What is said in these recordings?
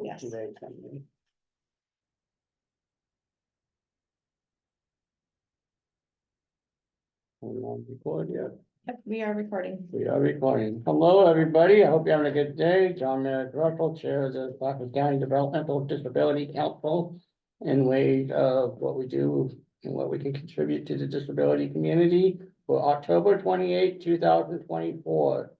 Yes. Record, yeah. Yep, we are recording. We are recording. Hello, everybody. I hope you're having a good day. John Russell, Chair of the Clackamas County Developmental Disability Council, in ways of what we do and what we can contribute to the disability community for October 28, 2024.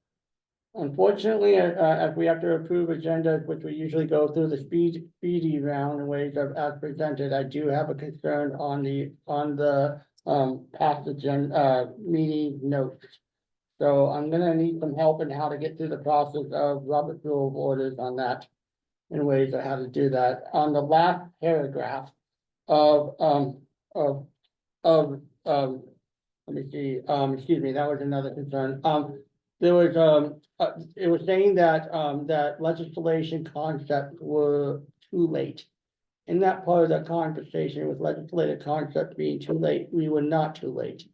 Unfortunately, as we have to approve agendas, which we usually go through the speedy round in ways of as presented, I do have a concern on the past agenda, meeting notes. So I'm gonna need some help in how to get through the process of Robert Rule of Orders on that. In ways of how to do that. On the last paragraph of, let me see, excuse me, that was another concern. There was, it was saying that, that legislation concepts were too late. In that part of the conversation with legislative concepts being too late, we were not too late.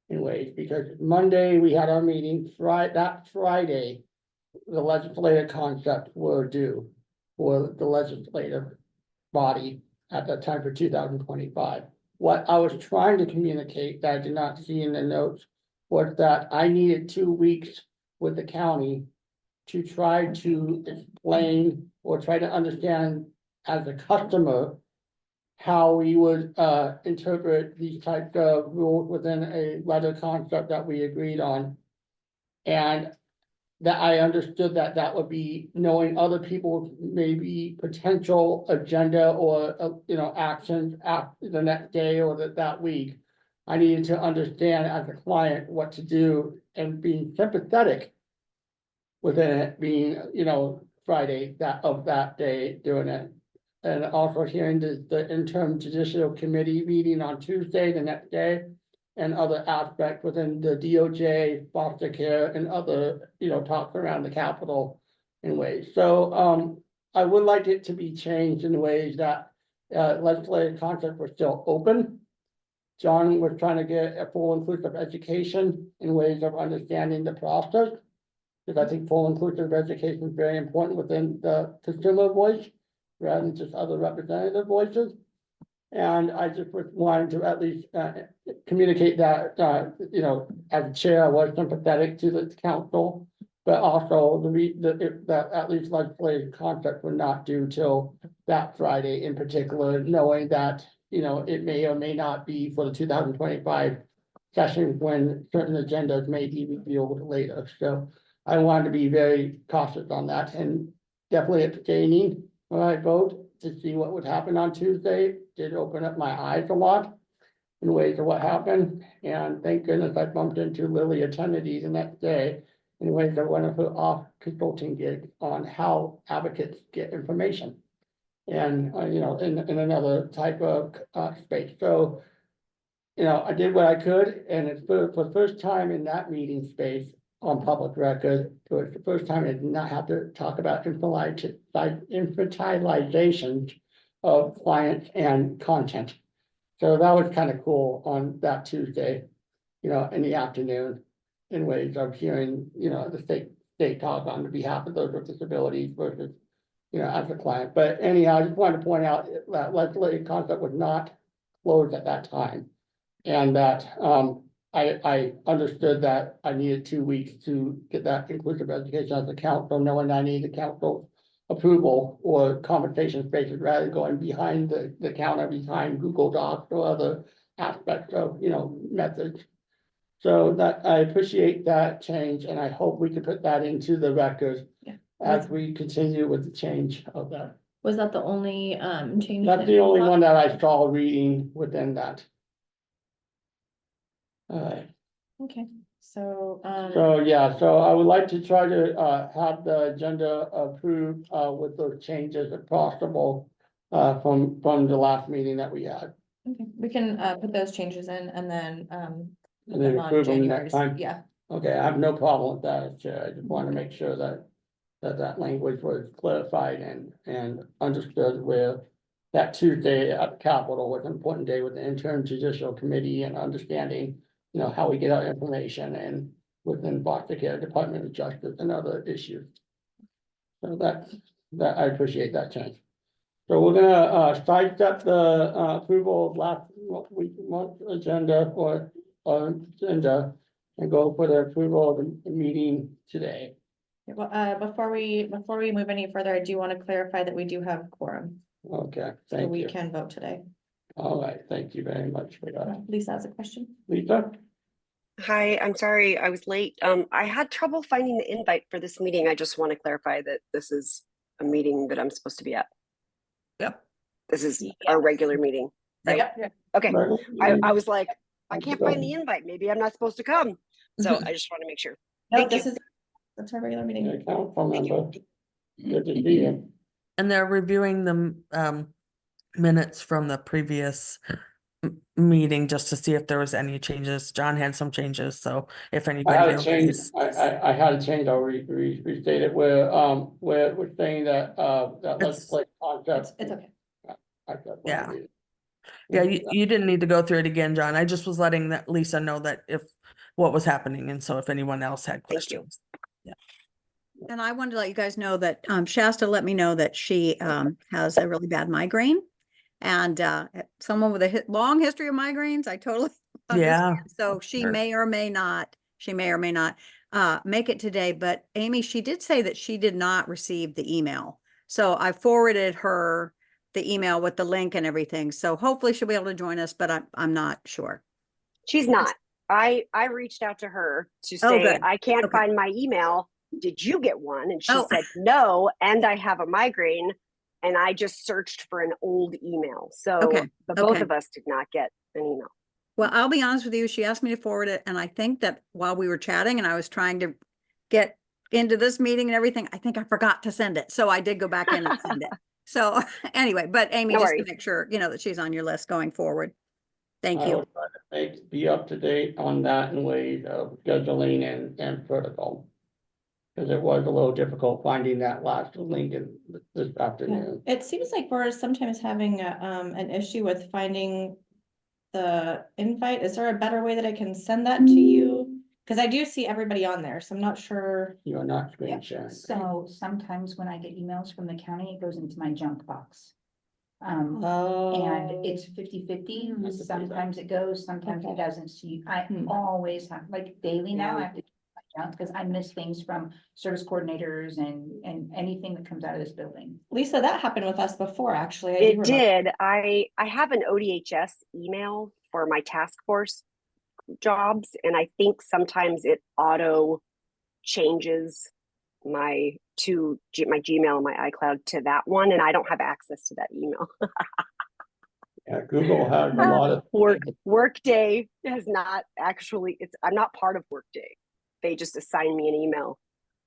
In ways, because Monday we had our meeting, that Friday, the legislative concepts were due for the legislative body at that time for 2025. What I was trying to communicate that I did not see in the notes was that I needed 2 weeks with the county to try to explain or try to understand as a customer how we would interpret these types of rules within a letter concept that we agreed on. And that I understood that that would be knowing other people's maybe potential agenda or, actions after the next day or that week. I needed to understand as a client what to do and being sympathetic within it being, Friday of that day doing it. And also hearing the interim judicial committee meeting on Tuesday, the next day. And other aspects within the DOJ, foster care and other, talks around the Capitol in ways. So, I would like it to be changed in ways that, legislative concepts were still open. John was trying to get a full inclusive education in ways of understanding the process. Because I think full inclusive education is very important within the consumer voice, rather than just other representative voices. And I just wanted to at least communicate that, as a chair, I was sympathetic to the council. But also that at least legislative concepts were not due till that Friday in particular, knowing that, it may or may not be for the 2025 session when certain agendas may be revealed later. So I wanted to be very cautious on that and definitely abstaining when I vote to see what would happen on Tuesday. Did open up my eyes a lot in ways of what happened. And thank goodness I bumped into Lily Eternity the next day in ways of one of her off consulting gigs on how advocates get information. And, in another type of space. So, I did what I could, and it's for the first time in that meeting space on public record. It was the first time I did not have to talk about infantilization of clients and content. So that was kind of cool on that Tuesday, in the afternoon, in ways of hearing, the state talk on behalf of those with disabilities versus, as a client. But anyhow, I just wanted to point out that legislative concept was not closed at that time. And that, I understood that I needed 2 weeks to get that inclusive education as a council, knowing I needed council approval or conversation spaces rather than going behind the counter, behind Google Docs or other aspects of, methods. So that I appreciate that change, and I hope we can put that into the record. Yeah. As we continue with the change of that. Was that the only change? That's the only one that I saw reading within that. Okay, so. So, yeah, so I would like to try to have the agenda approved with those changes if possible. From the last meeting that we had. Okay, we can put those changes in and then And then approve them next time. Yeah. Okay, I have no problem with that, Chair. I just want to make sure that language was clarified and understood where that Tuesday at the Capitol was an important day with the interim judicial committee and understanding, how we get our information and within foster care, Department of Justice and other issues. So that's That, I appreciate that change. So we're gonna, sidestep the, approval of last month's agenda or, agenda. And go for the approval of the meeting today. Well, before we move any further, I do want to clarify that we do have quorum, Okay, so thank we you. can vote today. All right, thank you very much for that. Lisa has a question. Lisa? Hi, I'm sorry I was late. I had trouble finding the invite for this meeting. I just want to clarify that this is a meeting that I'm supposed to be at. Yep. This is our regular meeting, right? Yep. Okay. I was like, I How's it can't find going? the invite. Maybe I'm not supposed to come. So I just want to make sure. No, Thank you. that's our regular meeting. Yeah, council member. Good to see you. And they're reviewing the minutes from the previous meeting just to see if there was any changes. John had some changes, so if I anybody had a else change, is- I had a change, I'll restate it, where, we're saying that, that let's It's- play concept. It's okay. Yeah. Yeah, you didn't need to go through it again, John. I just was letting that Lisa know that if what was happening, and so if anyone else had Thank you. questions. And I wanted to let you guys know that Shasta let me know that she has a really bad migraine. And someone with a long history of migraines, I totally Yeah. understand. So she Sure. may or may not make it today. But Amy, she did say that she did not receive the email. So I forwarded her the email with the link and everything. So hopefully she'll be able to join us, but I'm not sure. She's not. I reached out to her to Oh, say, good. I can't Okay. find my email. Did you get one? And she Oh. said, no, and I have a migraine. And I just searched for an old email. So Okay, the both okay. of us did not get an email. Well, I'll be honest with you. She asked me to forward it. And I think that while we were chatting and I was trying to get into this meeting and everything, I think I forgot to send it. So I did go back in and send it. So anyway, but Amy, No just to worries. make sure, that she's on your list going forward. Thank I you. will try to be up to date on that in ways of scheduling and protocol. Because it was a little difficult finding that last link in this Yeah. afternoon. It seems like we're sometimes having an issue with finding the invite. Is there a better way that I can send that to you? Because I do see everybody on there, so I'm not sure. You're not screen sharing. So sometimes when I get emails from the county, it goes into my junk box. And Oh. it's 50-50. Mm. Sometimes it goes, sometimes Okay. it doesn't. So I Hmm. always have, like daily now, Yeah. I have to check my junk because I miss things from service coordinators and anything that comes out of this building. Lisa, that happened with us before, actually. I do It remember. did. I have an ODHS email for my task force jobs, and I think sometimes it auto changes my Gmail and my iCloud to that one, and I don't have access to that email. Yeah, Google has a lot of. Workday has not actually, I'm not part of Workday. They just assign me an email.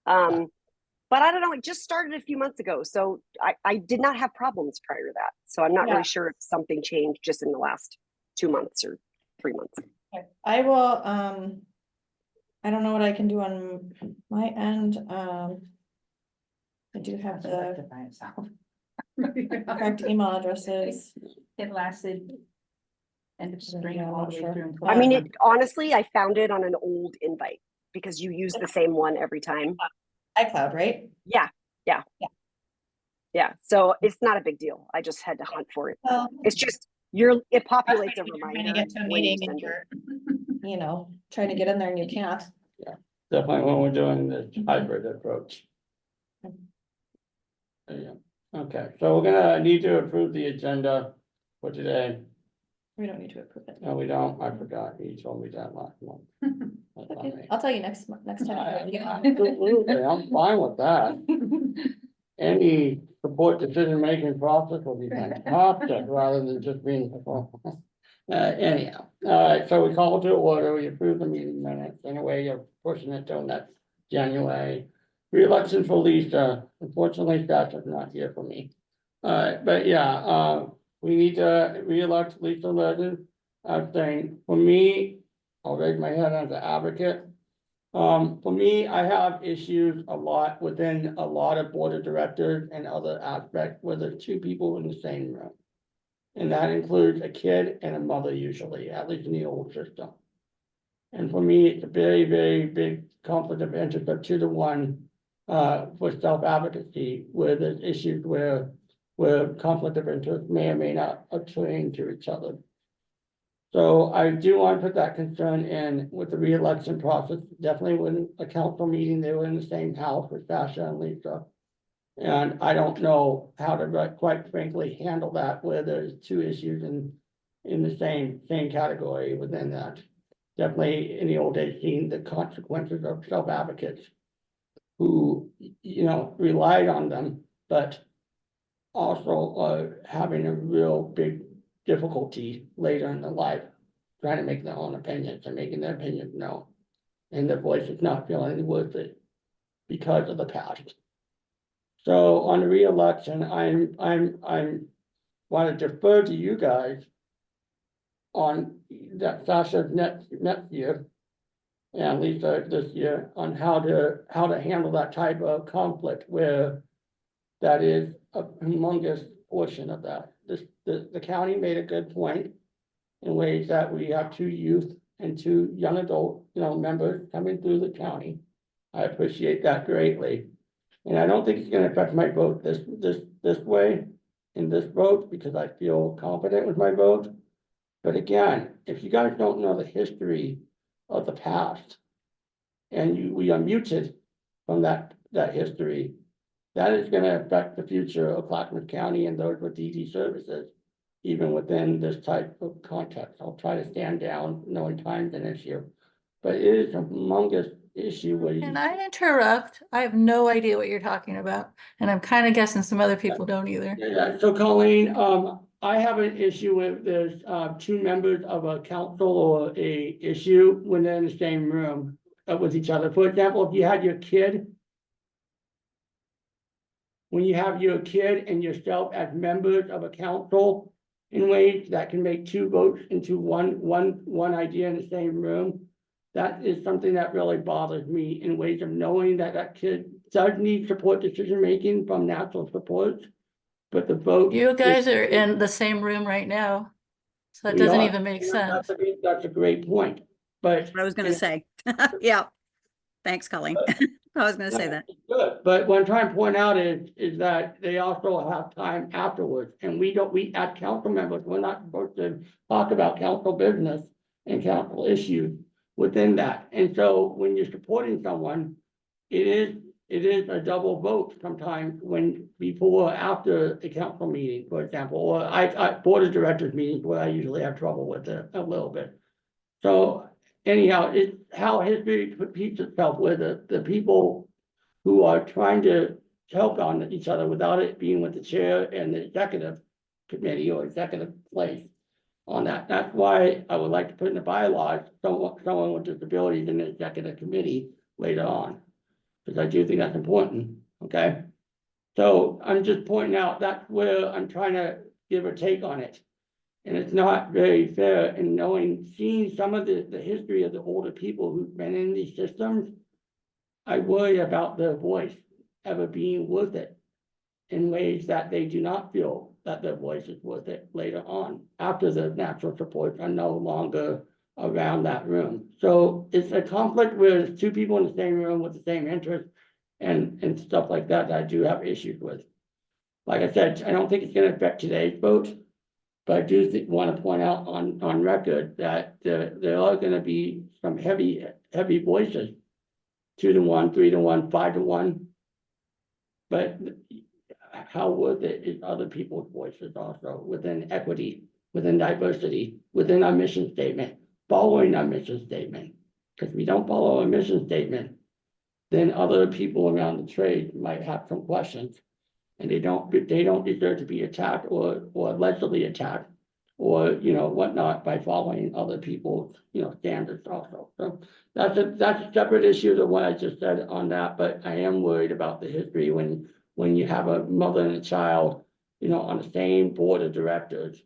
But I don't know, it just started a few months ago. So I did not have problems prior to that. So I'm not Yeah. really sure if something changed just in the last 2 months or 3 months. I will, I don't know what I can do on my end. I do have the Rectify itself. correct email addresses. It lasted end of spring Yeah, I'm all not the way sure. through. I mean, honestly, I found it on an old invite because you use the same one every time. iCloud, right? Yeah. So it's not a big deal. I just had to hunt for it. Well, It's just it populates a You're trying to reminder get to a when you meeting and send it. you're, trying to get in there and you can't. Definitely when we're doing this hybrid approach. Yeah, okay, so we're gonna need to approve the agenda for today. We don't need to approve it. No, we don't, I forgot, you told me that last month. That's on Okay, me. I'll tell you next time. Absolutely, I'm fine with that. Any support decision-making process will be fantastic, rather than just being. Anyhow, all right, so we call to order, we approve the meeting minutes, anyway, you're pushing it till next January. Re-election for Lisa, unfortunately, that's not here for me. All right, but yeah, we need to re-elect Lisa Legend. I'm saying, for me, I'll raise my hand as an advocate. For me, I have issues a lot within a lot of board of directors and other aspects where there's two people in the same room. And that includes a kid and a mother usually, at least in the old system. And for me, it's a very, very big conflict of interest of 2 to 1 for self-advocacy, where there's issues where conflict of interest may or may not attain to each other. So I do want to put that concern in with the re-election process, definitely when a council meeting, they were in the same house with Sasha and Lisa. And I don't know how to, quite frankly, handle that, where there's two issues in the same category within that. Definitely in the old days, seeing the consequences of self-advocates who, relied on them, but also having a real big difficulty later in their life, trying to make their own opinions and making their opinions known. And their voice is not feeling worth it because of the past. So on the re-election, I'm want to defer to you guys on that Sasha next year and Lisa this year on how to handle that type of conflict where that is a humongous portion of that. The county made a good point in ways that we have 2 youth and 2 young adult, members coming through the county. I appreciate that greatly. And I don't think it's gonna affect my vote this way in this vote, because I feel confident with my vote. But again, if you guys don't know the history of the past and we are muted from that history, that is gonna affect the future of Clackamas County and those with DD services, even within this type of context. I'll try to stand down, knowing time's an issue. But it is a humongous issue where you. Can I interrupt? I have no idea what you're talking about, and I'm kind of guessing some other people don't either. Yeah, so Colleen, I have an issue with there's 2 members of a council or a issue when they're in the same room with each other. For example, if you had your kid. When you have your kid and yourself as members of a council in ways that can make 2 votes into one idea in the same room. That is something that really bothers me in ways of knowing that that kid does need support decision-making from natural supports. But the vote. You guys are in the same room right now, so that We doesn't are. even make sense. That's a great point, but. I was gonna say, yeah. Thanks, Colleen. I was gonna say that. Good, but what I'm trying to point out is that they also have time afterwards, and we as council members, we're not supposed to talk about council business and council issues within that. And so when you're supporting someone, it is a double vote sometimes when before or after a council meeting, for example, or I board of directors meetings where I usually have trouble with it a little bit. So anyhow, it's how history repeats itself with the people who are trying to help on each other without it being with the chair and the executive committee or executive place on that. That's why I would like to put in the bylaws, someone with disabilities in the executive committee later on. Because I do think that's important, okay? So I'm just pointing out that's where I'm trying to give a take on it. And it's not very fair in seeing some of the history of the older people who've been in these systems. I worry about their voice ever being worth it in ways that they do not feel that their voice is worth it later on, after the natural supports are no longer around that room. So it's a conflict where there's 2 people in the same room with the same interest and stuff like that I do have issues with. Like I said, I don't think it's going to affect today's vote. But I do want to point out on record that there are going to be some heavy voices, 2-to-1, 3-to-1, 5-to-1. But how worth it is other people's voices also within equity, within diversity, within our mission statement, following our mission statement. Because if we don't follow our mission statement, then other people around the trade might have some questions. And they don't deserve to be attacked or allegedly attacked or, whatnot by following other people's, standards also. So that's a separate issue than what I just said on that, but I am worried about the history when you have a mother and a child, on the same board of directors,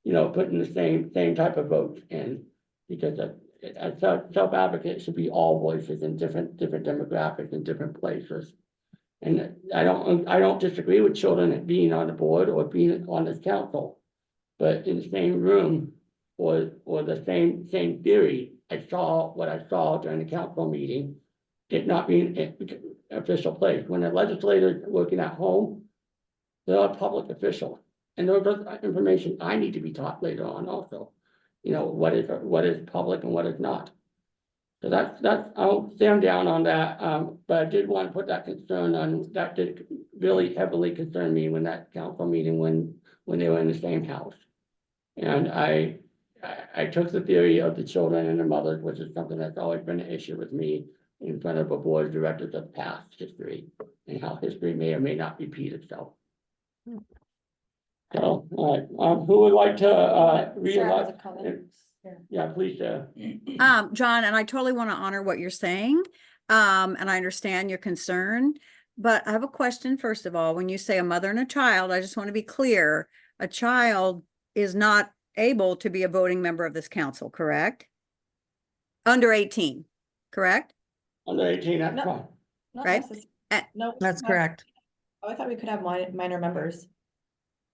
putting the same type of votes in, because a self-advocate should be all voices in different demographics in different places. And I don't disagree with children being on the board or being on this council, but in the same room or the same theory, I saw what I saw during the council meeting. It not being official place. When a legislator is working at home, they're a public official. And those are information I need to be taught later on also. You know, what is public and what is not. So that's, I'll stand down on that, but I did want to put that concern on, that did really heavily concern me when that council meeting, when they were in the same house. And I took the theory of the children and the mothers, which is something that's always been an issue with me in front of a board of directors of past history and how history may or may not repeat itself. So, all right, who would like to, read Sarah has out? a comment. Yeah, please, John, and I totally want to honor what you're saying. And I understand your concern, but I have a question. First of all, when you say a mother and a child, I just want to be clear. A child is not able to be a voting member of this council, correct? Under 18, correct? under 18, that's No. fine. Not Right? necess- No. That's not- correct. Oh, I thought we could have minor members.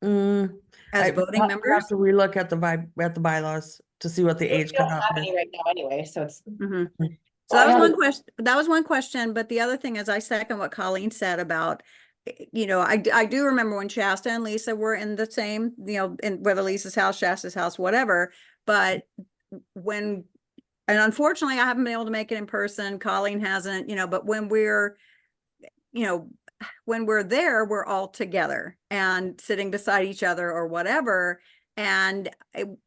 As voting Have members? to relook at the bylaws to see what the We age don't cutoff have is. any right now anyway, so it's. Mhm. Mm. So that Well, I was one have- question, that was one question, but the other thing is I second what Colleen said about, you know, I do remember when Shasta and Lisa were in the same, you know, in whether Lisa's house, Shasta's house, whatever, but when, and unfortunately I haven't been able to make it in person, Colleen hasn't, you know, but when we're, you know, when we're there, we're all together and sitting beside each other or whatever. And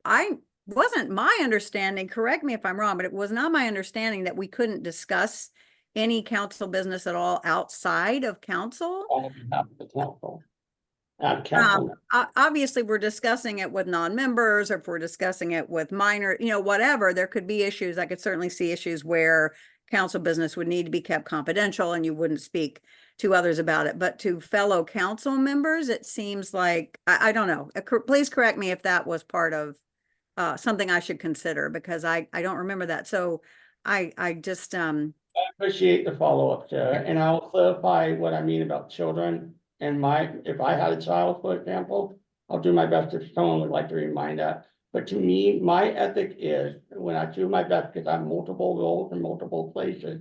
I wasn't my understanding, correct me if I'm wrong, but it was not my understanding that we couldn't discuss any council business at all outside of council. On behalf of the council. Council. Obviously, we're discussing it with non-members, or if we're discussing it with minor, you know, whatever, there could be issues. I could certainly see issues where council business would need to be kept confidential and you wouldn't speak to others about it. But to fellow council members, it seems like, I don't know. Please correct me if that was part of something I should consider, because I don't remember that. So I just, I appreciate the follow-up, Sarah, and I'll clarify what I mean about children. And if I had a child, for example, I'll do my best if someone would like to remind that. But to me, my ethic is, when I do my best, because I have multiple roles in multiple places,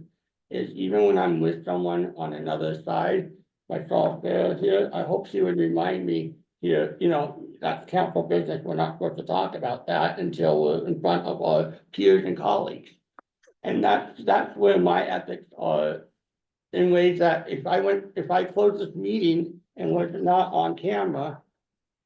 is even when I'm with someone on another side, myself there here, I hope she would remind me here, you know, that's council business, we're not supposed to talk about that until we're in front of our peers and colleagues. And that's where my ethics are, in ways that if I closed this meeting and was not on camera,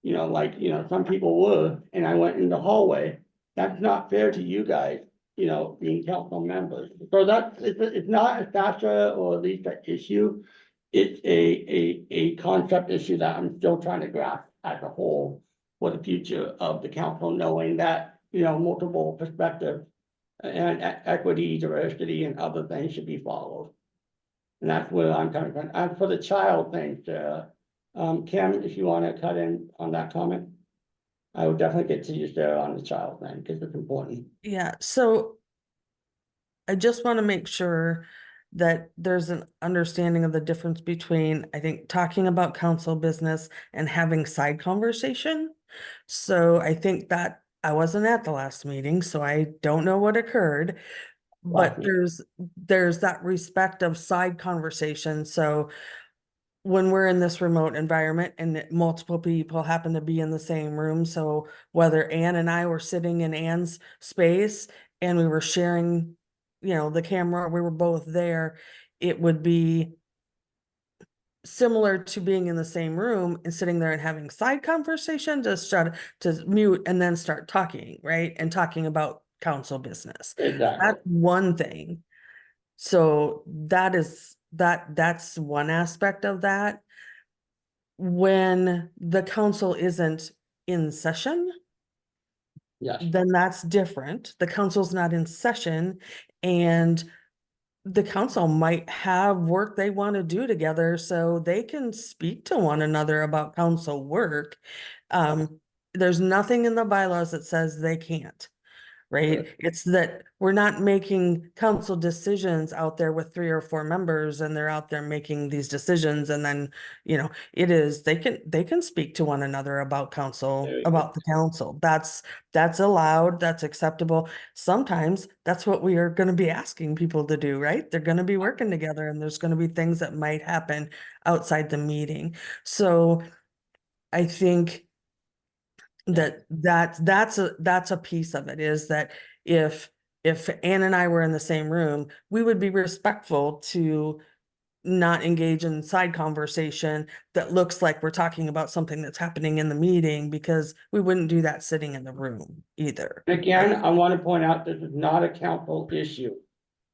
you know, like, you know, some people were, and I went in the hallway, that's not fair to you guys, you know, being council members. So it's not a Sasha or at least an issue. It's a concept issue that I'm still trying to grasp as a whole for the future of the council, knowing that, you know, multiple perspectives and equity, diversity, and other things should be followed. And that's where I'm coming from. And for the child thing, Sarah, Kim, if you want to cut in on that comment, I would definitely get to you, Sarah, on the child thing, because it's important. Yeah, so I just want to make sure that there's an understanding of the difference between, I think, talking about council business and having side conversation. So I think that I wasn't at the last meeting, so I don't know what occurred. But there's that respect of side conversation. So when we're in this remote environment and multiple people happen to be in the same room, so whether Ann and I were sitting in Ann's space and we were sharing, you know, the camera, we were both there, it would be similar to being in the same room and sitting there and having side conversation, just try to mute and then start talking, right? And talking about council business. Exactly. That's one thing. So that's one aspect of that. When the council isn't in session, Yes, then that's different. The council's not in session and the council might have work they want to do together, so they can speak to one another about council work. There's nothing in the bylaws that says they can't. right? Right. It's that we're not making council decisions out there with 3 or 4 members and they're out there making these decisions and then, you know, it is, they can speak to one another about There you about the council. That's allowed, that's acceptable. Sometimes that's what we are gonna be asking people to do, right? They're gonna be working together and there's gonna be things that might happen outside the meeting. So I think that's a piece of it, is that if Ann and I were in the same room, we would be respectful to not engage in side conversation that looks like we're talking about something that's happening in the meeting, because we wouldn't do that sitting in the room either. Again, I want to point out, this is not a council issue.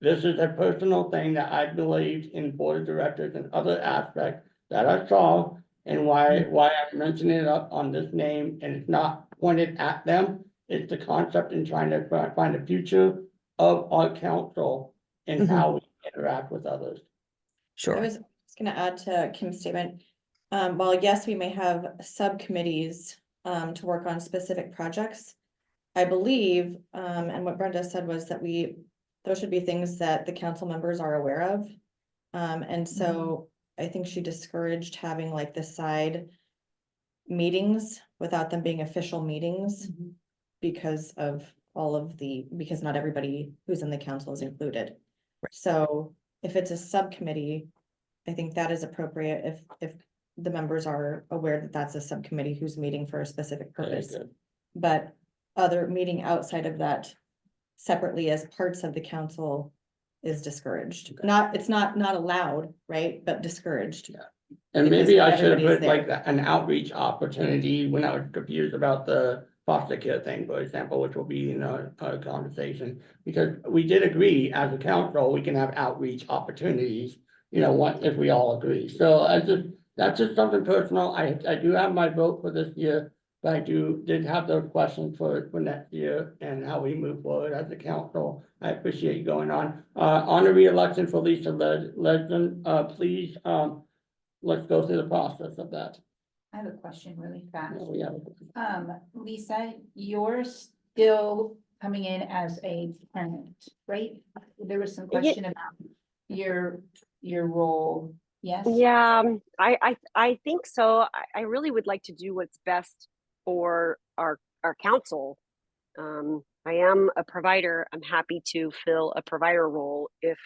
This is a personal thing that I believed in board of directors and other aspects that I saw, and why I'm mentioning it up on this name, and it's not pointed at them. It's the concept in trying to find the future of our council and Mhm. how we interact with others. I Sure. was just gonna add to Kim's statement. While yes, we may have subcommittees to work on specific projects. I believe, and what Brenda said was that those should be things that the council members are aware of. And so I think she discouraged having like the side meetings without them being official meetings because of because not everybody who's in the council is included. So if it's a subcommittee, I think that is appropriate if the members are aware that that's a subcommittee who's meeting for a specific Very purpose. good. But other meeting outside of that separately as parts of the council is discouraged. Okay. It's not allowed, right? But discouraged. And Because maybe not I should have everybody's put like there. an outreach opportunity when I was confused about the foster care thing, for example, which will be in a conversation. Because we did agree as a council, we can have outreach opportunities, you know, what if we all agree. So that's just something personal. I do have my vote for this year. But I did have those questions for next year and how we move forward as a council. I appreciate you going on. On the re-election for Lisa Legend, please, let's go through the process of that. I have a question really fast. We have Lisa, you're still coming in as a parent, right? There was some question about your role, yes? Yeah, I think so. I really would like to do what's best for our council. I am a provider. I'm happy to fill a provider role if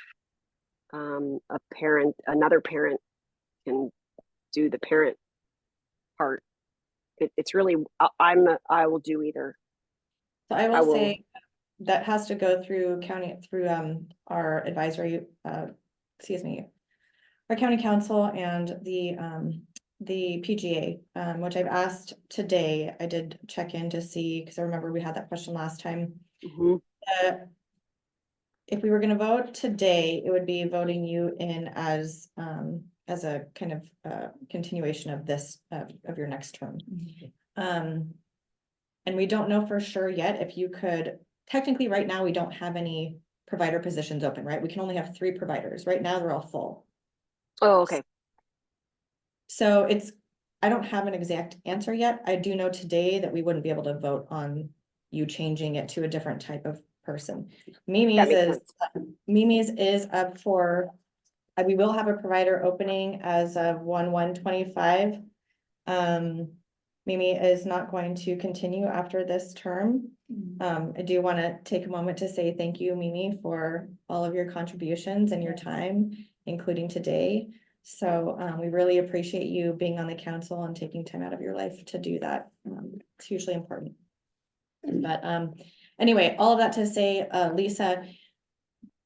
another parent can do the parent part. It's really I will do either. So I I will will. say that has to go through our advisory, our county council and the PGA, which I've asked today. I did check in to see, because I remember we had that question last time. Mhm. If we were gonna vote today, it would be voting you in as a kind of continuation of this, of your next term. And we don't know for sure yet if you could, technically, right now, we don't have any provider positions open, right? We can only have 3 providers. Right now, they're all full. Oh, okay. So I don't have an exact answer yet. I do know today that we wouldn't be able to vote on you changing it to a different type of person. That makes sense. Mimi's is up for, we will have a provider opening as of 1/1/25. Mimi is not going to continue after this term. I do want to take a moment to say thank you, Mimi, for all of your contributions and your time, including today. So we really appreciate you being on the council and taking time out of your life to do that. It's hugely important. But anyway, all of that to say, Lisa,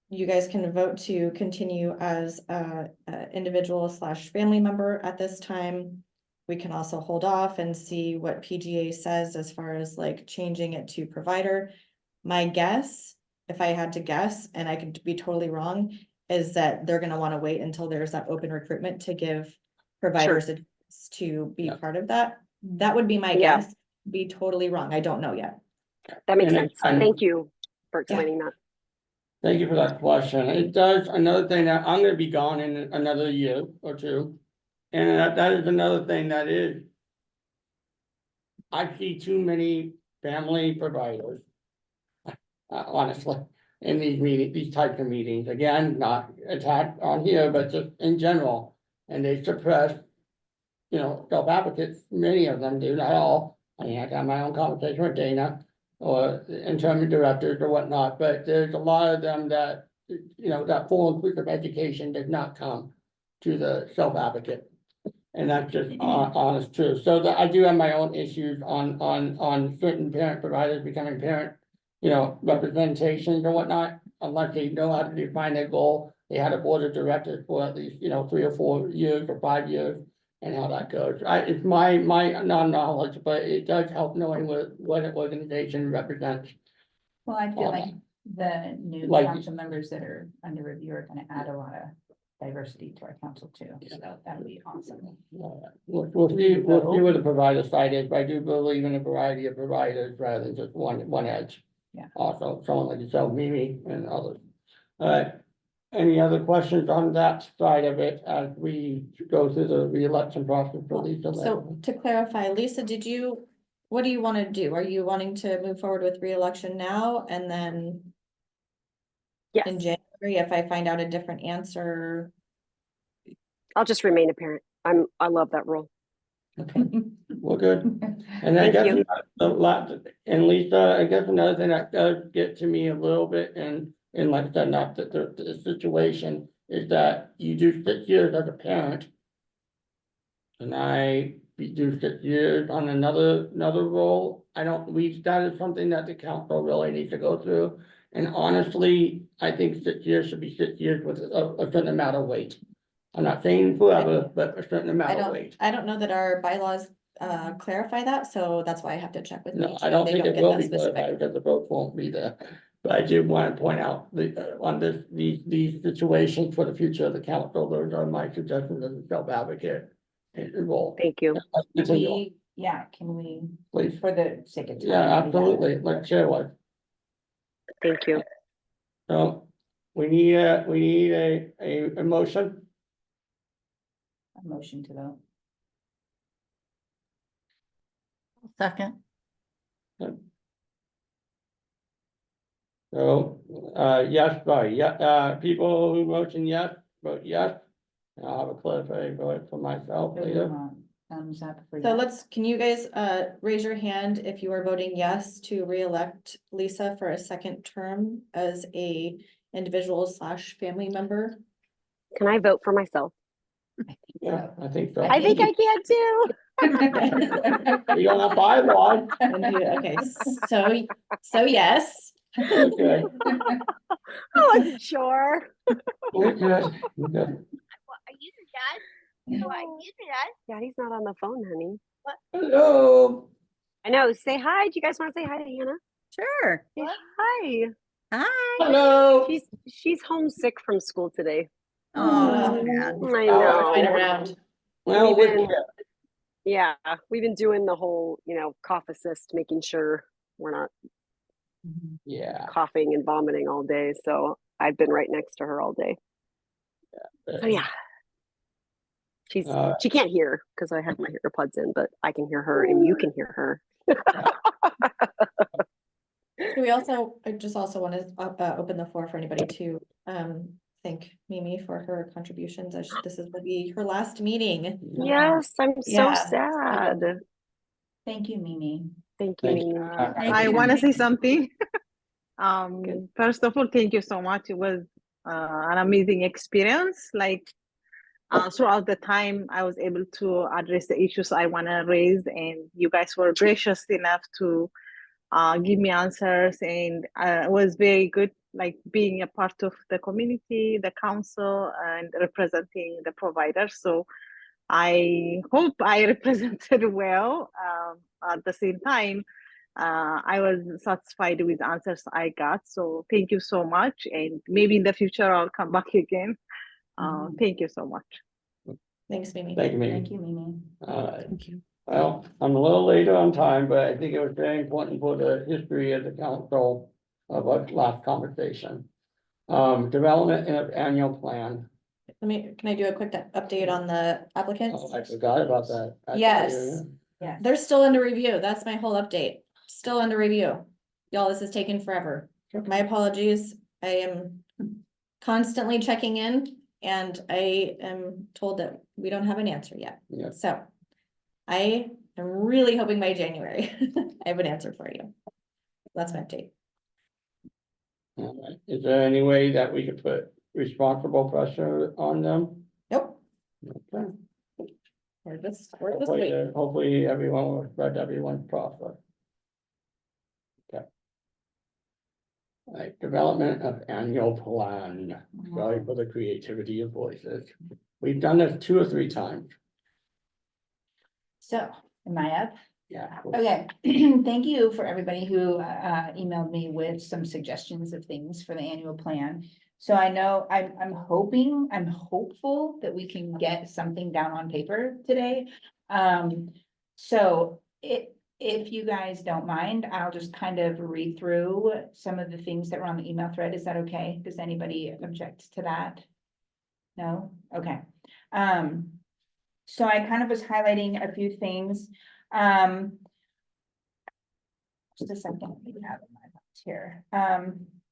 you guys can vote to continue as a individual / family member at this time. We can also hold off and see what PGA says as far as like changing it to provider. My guess, if I had to guess, and I could be totally wrong, is that they're gonna wanna wait until there's that open recruitment to give providers a chance to be part of that. That would be my Yeah. guess. Be totally wrong. I don't know yet. That makes And sense. Thank you for explaining that. Thank you for that question. It does, another thing that I'm gonna be gone in another year or two. And that is another thing that is. I see too many family providers. honestly, in these types of meetings. Again, not attack on here, but just in general. And they suppress, self-advocates, many of them do, not all. I mean, I have my own conversation with Dana or interim directors or whatnot, but there's a lot of them that, that full inclusive education does not come to the self-advocate. And that's just honest truth. So that I do have my own issues on certain parent providers becoming parent, representations or whatnot, unless they know how to define their goal. They had a board of directors for at least, 3 or 4 years or 5 years, and how that goes. It's my non-knowledge, but it does help knowing what an organization represents. Well, I feel All like the new Like- council members that are under review are gonna add a lot of diversity to our council too, so that would be awesome. We'll see where the provider side is, but I do believe in a variety of providers rather than just one edge. Yeah. Also, someone like yourself, Mimi, and others. All right, any other questions on that side of it as we go through the re-election process for Lisa? So to clarify, Lisa, what do you want to do? Are you wanting to move forward with re-election now and then Yes, in January, if I find out a different answer? I'll just remain a parent. I love that role. Okay, we're good. And I Thank guess you. a lot, and Lisa, I guess another thing that does get to me a little bit, and like I said, not that the situation is that you do 6 years as a parent. And I do 6 years on another role. That is something that the council really needs to go through. And honestly, I think 6 years should be 6 years with a certain amount of weight. I'm not saying forever, but a certain amount of weight. I don't know that our bylaws clarify that, so that's why I have to check with. No, me, I don't they think it get will that be specific. clarified because the vote won't be there. But I do want to point out on these situations for the future of the council, those are my suggestions as a self-advocate role. Thank you. Continue, Can we, please. for the sake of time. Yeah, we absolutely. have- Let's share one. Thank you. So we need a motion. A motion to vote. Second, So, yes, sorry, people who motion yes, vote yes. And I'll have a clarifying vote for myself So you later. want thumbs up for So yes? can you guys raise your hand if you are voting yes to re-elect Lisa for a second term as a individual / family member? Can I vote for myself? Yeah, I think so. I think I can too. We don't have bylaws. Okay, so yes. Okay, I wasn't sure. we're good. We're good. Are you the dad? So are you the dad? Daddy's not on the phone, honey. Hello. I know. Say hi. Do you guys want to say hi to Hannah? Sure. Say hi. Hi. Hello. She's homesick from school today. Oh, Mm. sad. I Oh, Going know. around. Well, We've we're been- good. Yeah, we've been doing the whole, cough assist, making sure we're not Yeah. coughing and vomiting all day. So I've been right next to her all day. So yeah, she can't hear because I have my earbuds in, but I can hear her and you can hear her. I just also want to open the floor for anybody to thank Mimi for her contributions, as this is gonna be her last meeting. Yes, I'm so Yeah. sad. Thank you, Mimi. Thank you, Thank Mimi. I want to say something. Good. First of all, thank you so much. It was an amazing experience. Like throughout the time, I was able to address the issues I want to raise, and you guys were gracious enough to give me answers, and it was very good. Like being a part of the community, the council, and representing the providers. So I hope I represented well. At the same time, I was satisfied with the answers I got. So thank you so much. And maybe in the future, I'll come back again. Thank you so much. Thanks, Mimi. Thank you, Mimi. Thank you, Mimi. All right. Thank you. Well, I'm a little later on time, but I think it was very important for the history of the council of our last conversation. Development and annual plan. Can I do a quick update on the applicants? Oh, I forgot about that. Yes. Yes. They're still under review. That's my whole update. Still under review. Y'all, this is taking forever. my apologies. I am constantly checking in and I am told that we don't have an answer yet. Yeah. So I am really hoping by January, I have an answer for you. That's my update. All right. Is there any way that we could put responsible pressure on them? Nope, Okay. we're just Hopefully, waiting. hopefully everyone will spread everyone's profit. Okay. All right, development of annual plan. Sorry for the creativity of voices. We've done this 2 or 3 times. So, am I up? Yeah. Okay, thank you for everybody who emailed me with some suggestions of things for the annual plan. So I know I'm hopeful that we can get something down on paper today. So if you guys don't mind, I'll just kind of read through some of the things that were on the email thread. Is that okay? Does anybody object to that? No? Okay. So I kind of was highlighting a few things. Just a second, let me have my notes here.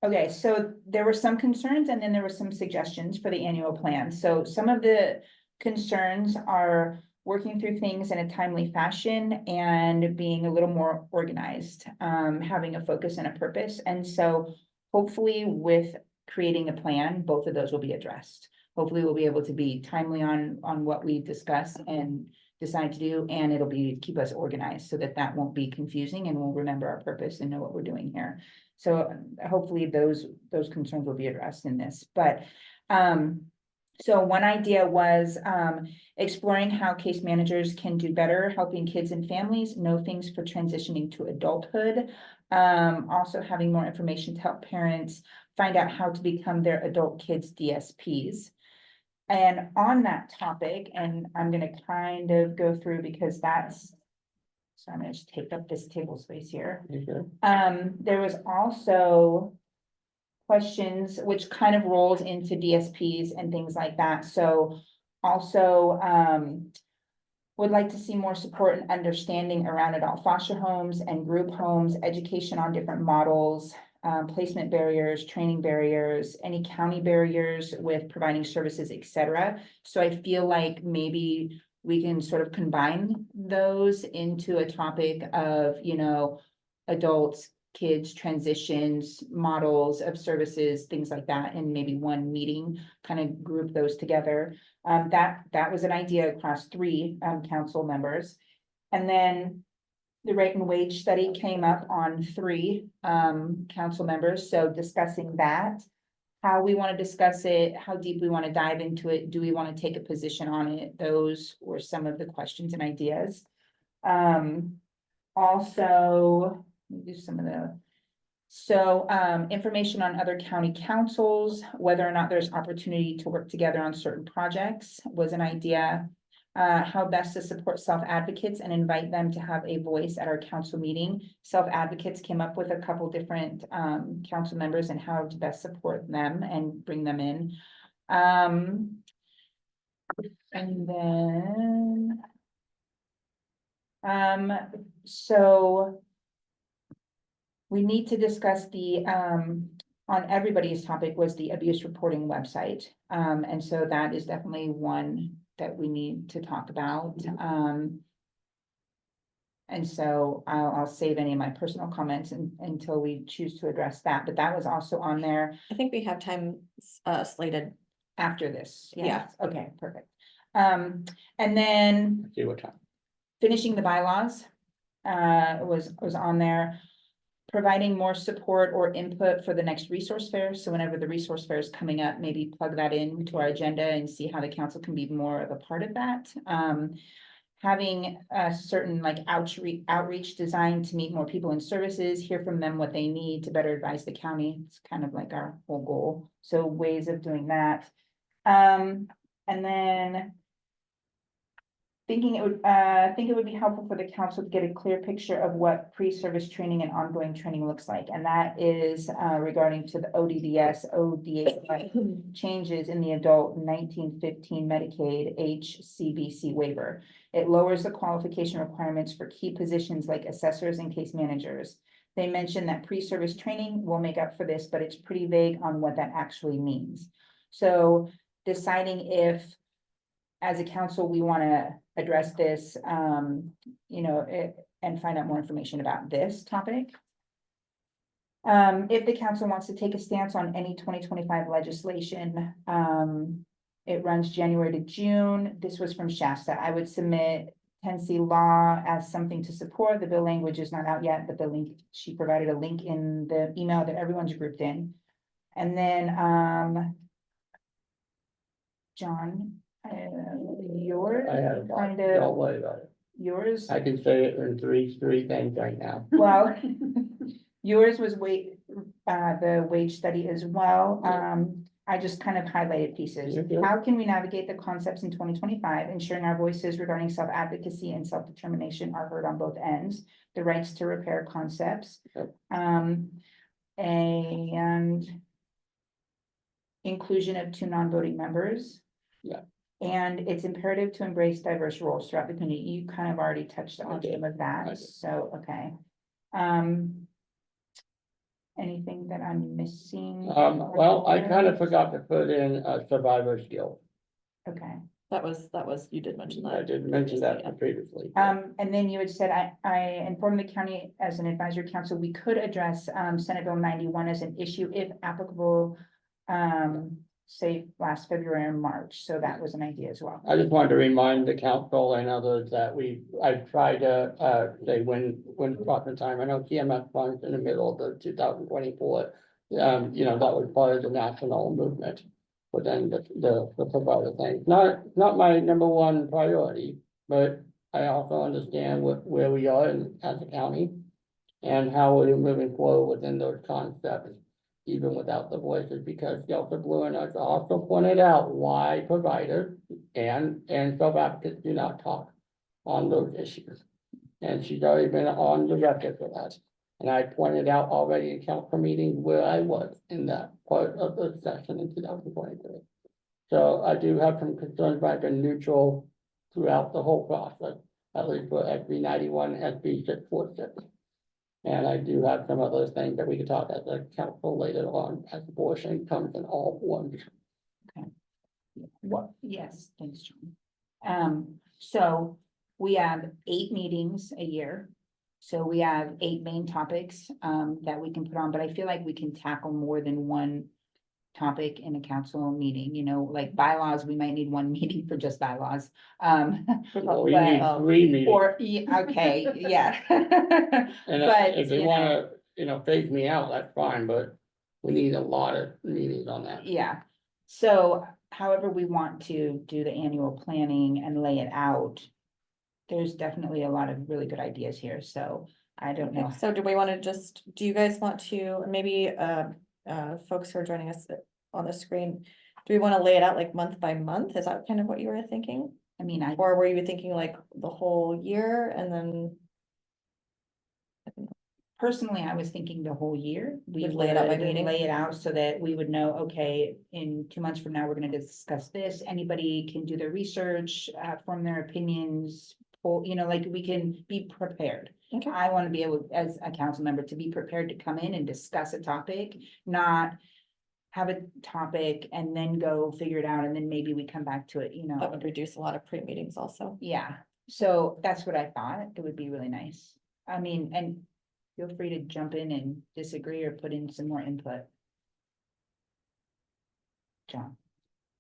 Okay, so there were some concerns and then there were some suggestions for the annual plan. So some of the concerns are working through things in a timely fashion and being a little more organized, having a focus and a purpose. And so hopefully with creating a plan, both of those will be addressed. Hopefully we'll be able to be timely on what we discuss and decide to do, and it'll be keep us organized so that that won't be confusing and we'll remember our purpose and know what we're doing here. So hopefully those concerns will be addressed in this. But so one idea was exploring how case managers can do better helping kids and families know things for transitioning to adulthood. Also having more information to help parents find out how to become their adult kids DSPs. And on that topic, and I'm gonna kind of go through because that's, so I'm gonna just take up this table space here. Okay. There was also questions which kind of rolls into DSPs and things like that. So also, would like to see more support and understanding around adult foster homes and group homes, education on different models, placement barriers, training barriers, any county barriers with providing services, etc. So I feel like maybe we can sort of combine those into a topic of, you know, adults, kids, transitions, models of services, things like that, in maybe one meeting, kind of group those together. That was an idea across 3 council members. And then the rate and wage study came up on 3 council members, so discussing that, how we want to discuss it, how deep we want to dive into it, do we want to take a position on it? Those were some of the questions and ideas. Also, let me do some of the, so information on other county councils, whether or not there's opportunity to work together on certain projects was an idea. How best to support self-advocates and invite them to have a voice at our council meeting. Self-advocates came up with a couple different council members and how to best support them and bring them in. And then so we need to discuss the on everybody's topic was the abuse reporting website. And so that is definitely one that we need to talk about. And so I'll save any of my personal comments until we choose to address that, but that was also on there I think we have time slated. after this. Yeah. Yes. Okay, perfect. And then See what time. finishing the bylaws was on there. Providing more support or input for the next resource fair. So whenever the resource fair is coming up, maybe plug that into our agenda and see how the council can be more of a part of that. Having a certain like outreach designed to meet more people in services, hear from them what they need to better advise the county. It's kind of like our whole goal. So ways of doing that. And then think it would be helpful for the council to get a clear picture of what pre-service training and ongoing training looks like. And that is regarding to the ODDS, ODHI changes in the adult 1915 Medicaid HCBC waiver. It lowers the qualification requirements for key positions like assessors and case managers. They mentioned that pre-service training will make up for this, but it's pretty vague on what that actually means. So deciding if, as a council, we want to address this, and find out more information about this topic. If the council wants to take a stance on any 2025 legislation, it runs January to June. This was from Shasta. I would submit Tennessee law as something to support. The bill language is not out yet, but the link, she provided a link in the email that everyone's grouped in. And then, John, yours I had a kind don't of, worry about it. yours, I can say it in three things right now. well, yours was the wage study as well. I just kind of highlighted pieces. Yeah. How can we navigate the concepts in 2025, ensuring our voices regarding self-advocacy and self-determination are heard on both ends, the rights to repair concepts. Yep. And inclusion of 2 non-voting members. Yeah. And it's imperative to embrace diverse roles throughout the community. You kind of already touched I on did. some of I that, did. so, okay. Anything that I'm missing? Well, I kind of forgot to put in a survivor skill. Okay, That was, you did mention that. I did mention that previously. and then you had said, I informed the county as an advisory council, we could address, Senate Bill 91 as an issue if applicable, say last February or March, so that was an idea as well. I just wanted to remind the council and others that I've tried to, say when proper time, I know TMS funds in the middle of the 2024. That was part of the national movement, but then the provider thing, not my number one priority, but I also understand where we are as a county and how we're moving forward within those concepts, even without the voices, because Delta Blue and us also pointed out why providers and self-advocates do not talk on those issues. And she's already been on the record for that. And I pointed out already in council meetings where I was in that part of the session in 2023. So I do have some concerns, but I've been neutral throughout the whole process, at least for SB 91, SB 646. And I do have some other things that we could talk as a council later on, as abortion comes in all forms. What, yes, thanks, John. So we have 8 meetings a year. So we have 8 main topics, that we can put on, but I feel like we can tackle more than one topic in a council meeting, like bylaws, we might need 1 meeting for just bylaws. Well, we need 3 meetings. Or, okay, yeah. And but, if they you wanna, phase me out, that's fine, but we need a lot of meetings on that. Yeah, so however we want to do the annual planning and lay it out, there's definitely a lot of really good ideas here, so I don't know. So do we want to do you guys want to, maybe, folks who are joining us on the screen, do we want to lay it out like month by month? Is that kind of what you were thinking? I mean, Or were you thinking like the whole year and then? personally, I was thinking the whole year. We Would lay it out by would meeting? lay it out so that we would know, okay, in 2 months from now, we're gonna discuss this. Anybody can do their research, form their opinions, like we can be prepared. Okay. I want to be able, as a council member, to be prepared to come in and discuss a topic, not have a topic and then go figure it out, and then maybe we come back to it, That would reduce a lot of pre-meetings also. Yeah, so that's what I thought. It would be really nice. I mean, and feel free to jump in and disagree or put in some more input. John,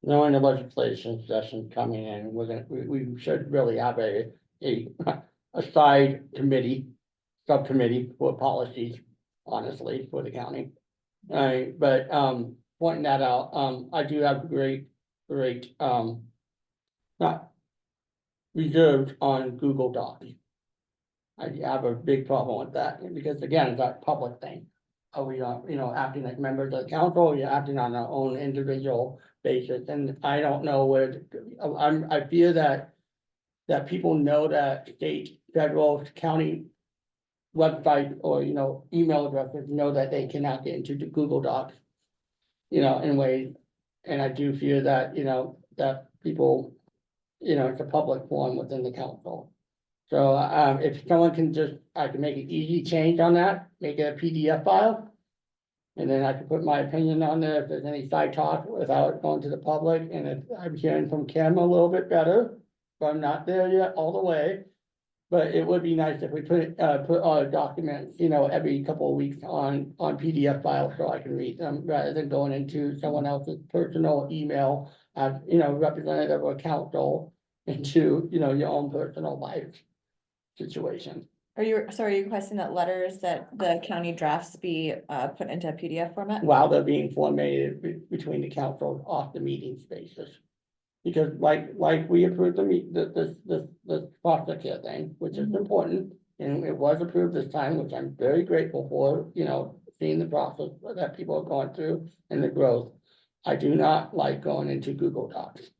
Knowing the legislation session coming in, we should really have a side committee, subcommittee for policies, honestly, for the county. But pointing that out, I do have great, not reserved on Google Docs. I have a big problem with that, because again, it's a public thing. Are we, acting like members of the council, or you're acting on our own individual basis, and I don't know where, I fear that that people know that state, federal, county website or, email addresses know that they cannot get into the Google Docs. In ways, and I do fear that, that people, it's a public forum within the council. So, if someone can just, I can make an easy change on that, make it a PDF file. And then I can put my opinion on there if there's any side talk without going to the public, and if I'm hearing from Kim a little bit better. But I'm not there yet all the way. But it would be nice if we put our documents, every couple of weeks on PDF files so I can read them rather than going into someone else's personal email as, representative or council into, your own personal life situation. Are you requesting that letters that the county drafts be put into a PDF format? While they're being formatted between the council off the meeting spaces. Because like we approved the foster care thing, which is important, and it was approved this time, which I'm very grateful for, seeing the process that people are going through and the growth. I do not like going into Google Docs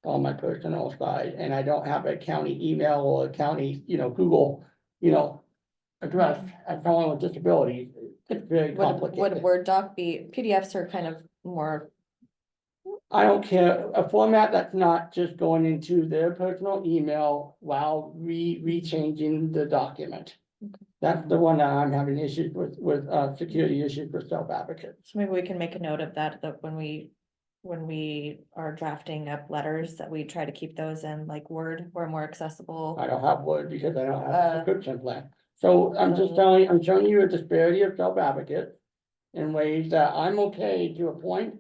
on my personal side, and I don't have a county email or a county, Google, address as someone with disabilities. It's very Would complicated. Word doc be, PDFs are kind of more, I don't care, a format that's not just going into their personal email while re-changing the document. That's the one that I'm having issues with security issues for self-advocates. so maybe we can make a note of that, that when we are drafting up letters, that we try to keep those in like Word or more accessible. I don't have Word because I don't have a subscription plan. So I'm showing you a disparity of self-advocates in ways that I'm okay to a point.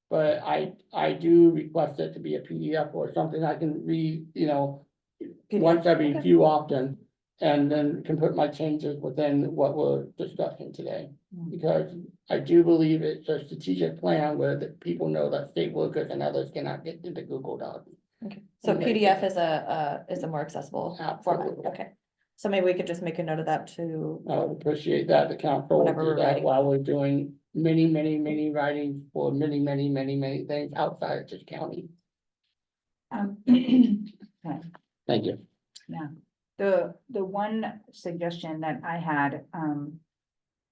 But I do request it to be a PDF or something I can read, once every okay. few often. And then can put my changes within what we're discussing today. Because I do believe it's a strategic plan where the people know that state workers and others cannot get into Google Docs. Okay, so PDF is a more accessible format, Absolutely. okay. So maybe we could just make a note of that too. I would appreciate that, the council will Whenever do we're that writing. while we're doing many writings for many things outside of this county. Okay. Thank you. Yeah, the one suggestion that I had,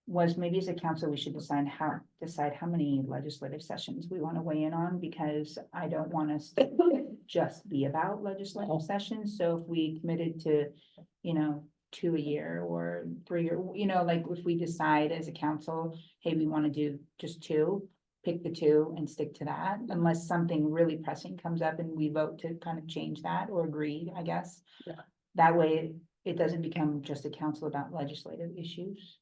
was maybe as a council, we should decide how many legislative sessions we want to weigh in on, because I don't want us to just be about legislative sessions. So if we committed to, 2 a year or 3, or, like if we decide as a council, hey, we want to do just 2, pick the 2 and stick to that, unless something really pressing comes up and we vote to kind of change that or agree, I guess. Yeah. That way it doesn't become just a council about legislative issues.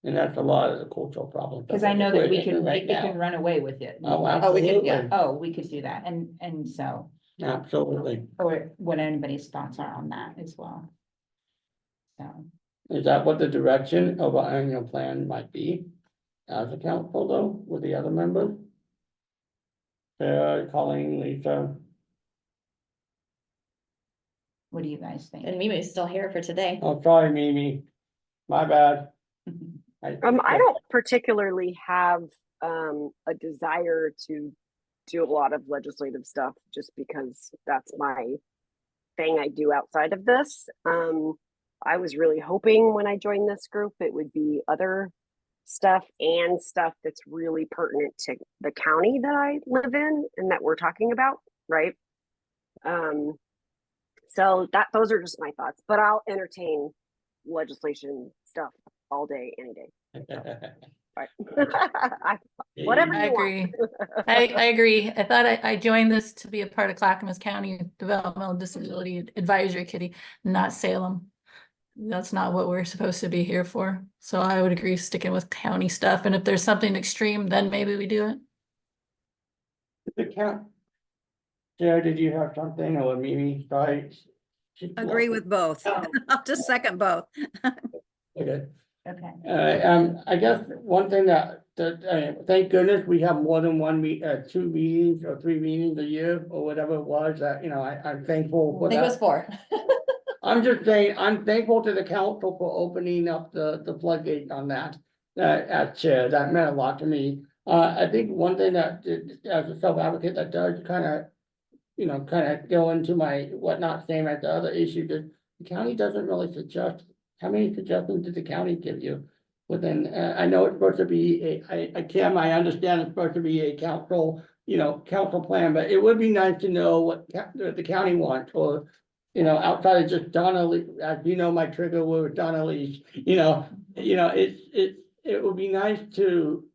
And that's a lot of the cultural problem. Cause I know that we can, right it now. can run away with it. Oh, Oh, we could, yeah. absolutely, Oh, we could do that. And so, absolutely. or what anybody's thoughts are on that as well. So, Is that what the direction of our annual plan might be? As a council though, with the other members? Colleen, Lisa, what do you guys think? And Mimi's still here for today. oh, sorry, Mimi, my bad. I don't particularly have a desire to do a lot of legislative stuff just because that's my thing I do outside of this. I was really hoping when I joined this group it would be other stuff and stuff that's really pertinent to the county that I live in and that we're talking about, right? So those are just my thoughts, but I'll entertain legislation stuff all day, any day. Right. Whatever I you want. agree. I agree. I thought I joined this to be a part of Clackamas County Developmental Disability Advisory Committee, not Salem. That's not what we're supposed to be here for. So I would agree sticking with county stuff. And if there's something extreme, then maybe we do it. The count. Sarah, did you have something or Mimi? Sorry. Agree with both. Oh. I'll just second both. Okay. Okay. I guess one thing that thank goodness we have more than 2 meetings or 3 meetings a year or whatever it was that, I'm thankful I for think it was that. 4. I'm just saying, I'm thankful to the council for opening up the floodgate on that, as chair, that meant a lot to me. I think one thing that, as a self-advocate, that does kind of you know, kind of go into my whatnot, same as the other issue, that the county doesn't really suggest, how many suggestions did the county give you? Within, I know it's supposed to be Kim, I understand it's supposed to be a council, you know, council plan, but it would be nice to know what the county wants, or, you know, outside of just Donnelly, as you know, my trigger was Donnelly's, you know, it would be nice to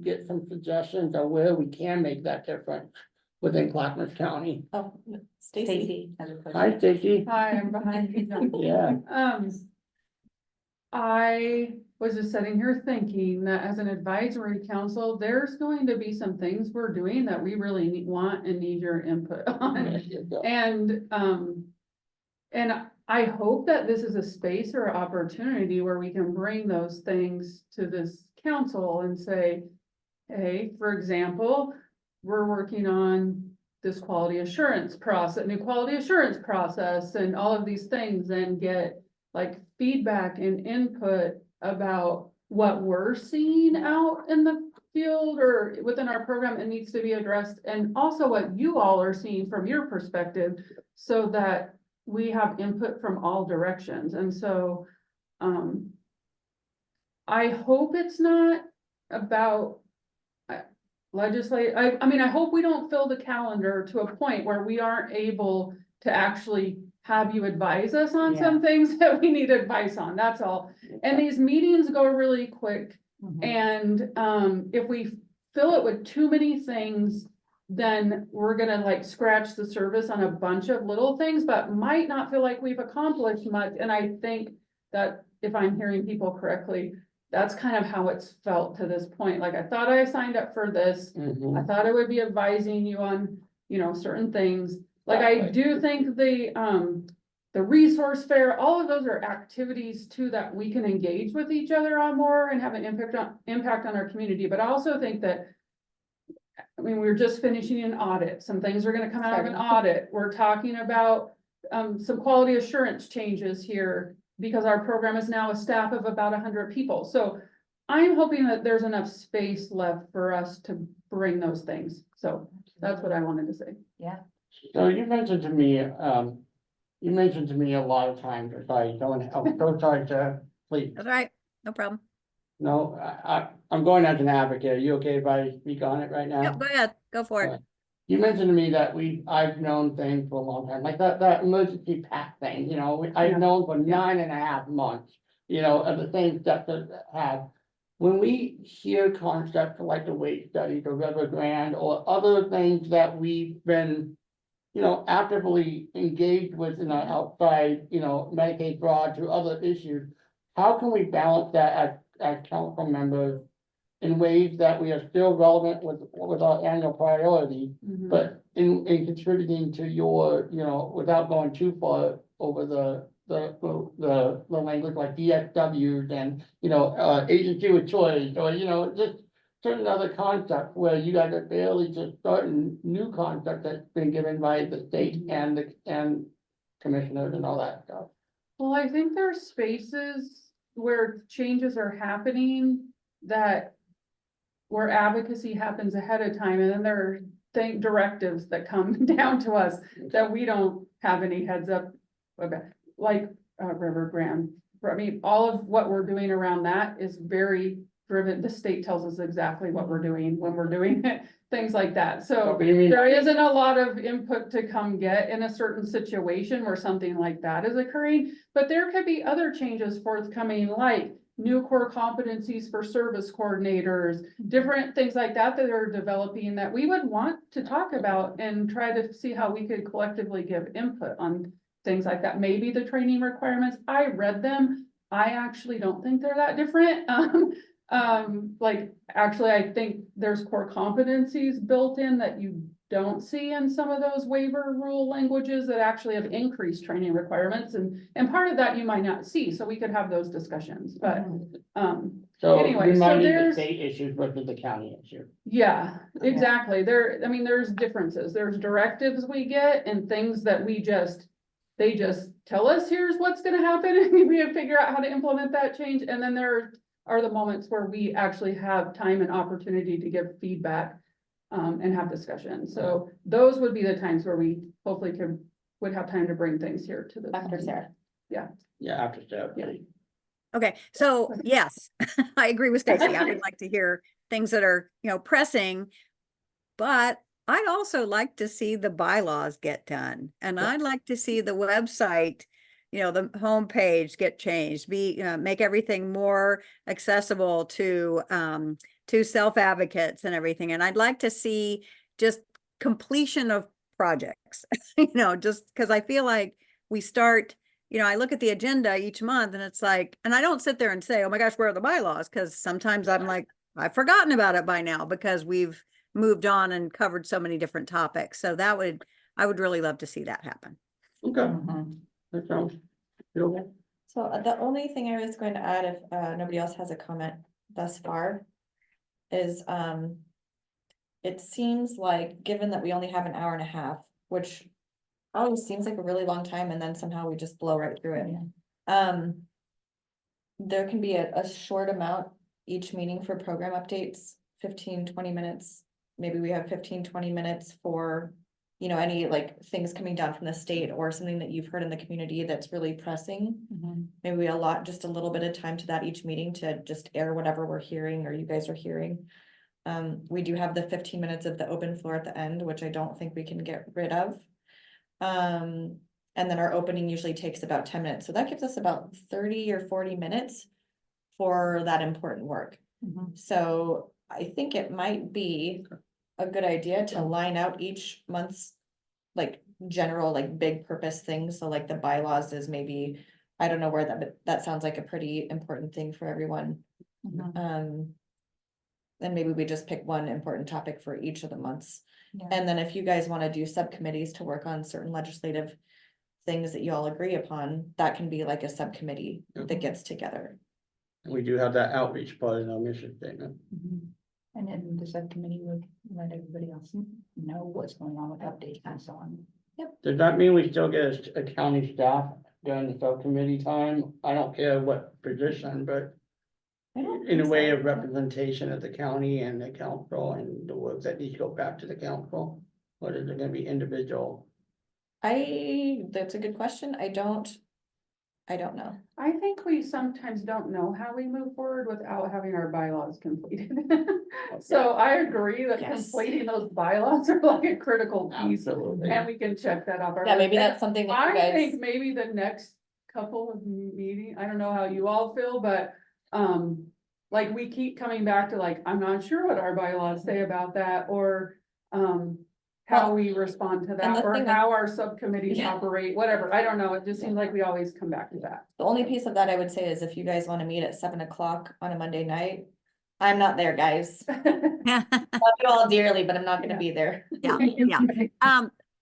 get some suggestions on where we can make that difference within Clackamas County. Oh, Stacy. Stacy. as opposed to- Hi, Stacy. Hi, I'm behind you. Yeah. I was just sitting here thinking that as an advisory council, there's going to be some things we're doing that we really want and need your input on. And I hope that this is a space or opportunity where we can bring those things to this council and say, hey, for example, we're working on this quality assurance process, new quality assurance process, and all of these things, and get like feedback and input about what we're seeing out in the field or within our program and needs to be addressed, and also what you all are seeing from your perspective, so that we have input from all directions. And so, I hope it's not about legislate, I mean, I hope we don't fill the calendar to a point where we aren't able to actually have you advise us on some things that we need advice on, that's all. And these meetings go really quick, and if we fill it with too many things, then we're gonna like scratch the surface on a bunch of little things, but might not feel like we've accomplished much. And I think that if I'm hearing people correctly, that's kind of how it's felt to this point. Like, I thought I signed up for this. I thought I would be advising you on, you know, certain things. Like, I do think the resource fair, all of those are activities too, that we can engage with each other on more and have an impact on our community. But I also think that, I mean, we're just finishing an audit. Some things are gonna come out of an audit. We're talking about some quality assurance changes here, because our program is now a staff of about 100 people. So I'm hoping that there's enough space left for us to bring those things. So that's what I wanted to say. Yeah. So you mentioned to me a lot of times, I'm so sorry to, please, That's all right, no problem. no, I'm going as an advocate, are you okay if I speak on it right now? Yep, go ahead, go for it. You mentioned to me that I've known things for a long time, like that emergency pack thing, you know, I've known for 9.5 months, you know, of the same stuff that have. When we hear concepts like the weight studies or River Grand or other things that we've been, you know, actively engaged with in our outside, you know, Medicaid fraud to other issues, how can we balance that as council members in ways that we are still relevant with our annual priority, but in contributing to your, you know, without going too far over the language like DSWs and, you know, agency with choice, or, you know, just certain other concepts where you guys are barely just starting new concepts that's been given by the state and commissioners and all that stuff. Well, I think there's spaces where changes are happening where advocacy happens ahead of time, and then there are directives that come down to us that we don't have any heads up about, like River Grand. I mean, all of what we're doing around that is very driven. The state tells us exactly what we're doing when we're doing it, things like that. So there isn't a lot of input to come get in a certain situation where something like that is occurring, but there could be other changes forthcoming, like new core competencies for service coordinators, different things like that that are developing that we would want to talk about and try to see how we could collectively give input on things like that. Maybe the training requirements, I read them. I actually don't think they're that different. Like, actually, I think there's core competencies built in that you don't see in some of those waiver rule languages that actually have increased training requirements, and part of that you might not see, so we could have those discussions, but so anyway, reminding so the state issues versus the county issue. Yeah, exactly. I mean, there's differences. There's directives we get and things that they just tell us, here's what's gonna happen, and we figure out how to implement that change. And then there are the moments where we actually have time and opportunity to give feedback and have discussion. So those would be the times where we hopefully would have time to bring things here to the. After Sarah. Yeah, after Sarah. Yeah. Okay, so yes, I agree with Stacy. I would like to hear things that are, pressing. But I'd also like to see the bylaws get done, and I'd like to see the website, the homepage get changed, make everything more accessible to self-advocates and everything. And I'd like to see just completion of projects, just because I feel like we start, I look at the agenda each month and it's like, and I don't sit there and say, oh my gosh, where are the bylaws? Because sometimes I'm like, I've forgotten about it by now because we've moved on and covered so many different topics. So I would really love to see that happen. Okay, Mhm. that sounds good. So the only thing I was going to add, if nobody else has a comment thus far, is it seems like, given that we only have an hour and a half, which always seems like a really long time, and then somehow we just blow right through it. There can be a short amount each meeting for program updates, 15-20 minutes. Maybe we have 15-20 minutes for, any like things coming down from the state or something that you've heard in the community that's really pressing. Maybe we allot just a little bit of time to that each meeting to just air whatever we're hearing or you guys are hearing. We do have the 15 minutes of the open floor at the end, which I don't think we can get rid of. And then our opening usually takes about 10 minutes. So that gives us about 30 or 40 minutes for that important work. So I think it might be a good idea to line out each month's like general, like big purpose things. So like the bylaws is maybe, I don't know where but that sounds like a pretty important thing for everyone. Then maybe we just pick one important topic for each of the months. And then if you guys want to do subcommittees to work on certain legislative things that you all agree upon, that can be like a subcommittee that gets together. We do have that outreach part in our mission statement. And then the subcommittee would let everybody else know what's going on with updates and so on. Does that mean we still get a county staff during the subcommittee time? I don't care what position, but in a way of representation of the county and the council and the work that needs to go back to the council? Or is it gonna be individual? That's a good question. I don't know. I think we sometimes don't know how we move forward without having our bylaws completed. So I agree that Yes. completing those bylaws are like a critical piece, Absolutely. and we can check that off. Our Yeah, maybe list. that's something that you I guys. think maybe the next couple of meetings, I don't know how you all feel, but, like we keep coming back to like, I'm not sure what our bylaws say about that, or, how Well, we respond to and that, the or thing with- how our subcommittees Yeah. operate, whatever. I don't know. It just seems like we always come back to that. The only piece of that I would say is if you guys want to meet at 7 o'clock on a Monday night, I'm not there, guys. Yeah. Love you all dearly, but I'm not gonna Yeah. be there. Yeah.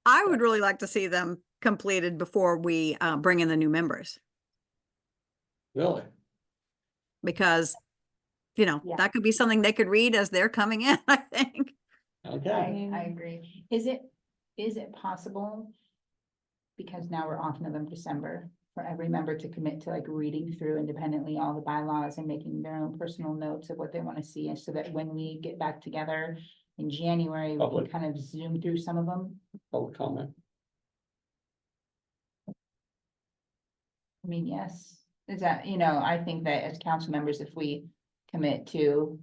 I would really like to see them completed before we bring in the new members, Really? because Yeah. that could be something they could read as they're coming in, I think. Okay. I agree. Is it possible? Because now we're off November, December, for every member to commit to like reading through independently all the bylaws and making their own personal notes of what they want to see, and so that when we get back together in January, we can Public. kind of zoom through some of them. Public comment. I mean, yes, is that, I think that as council members, if we commit to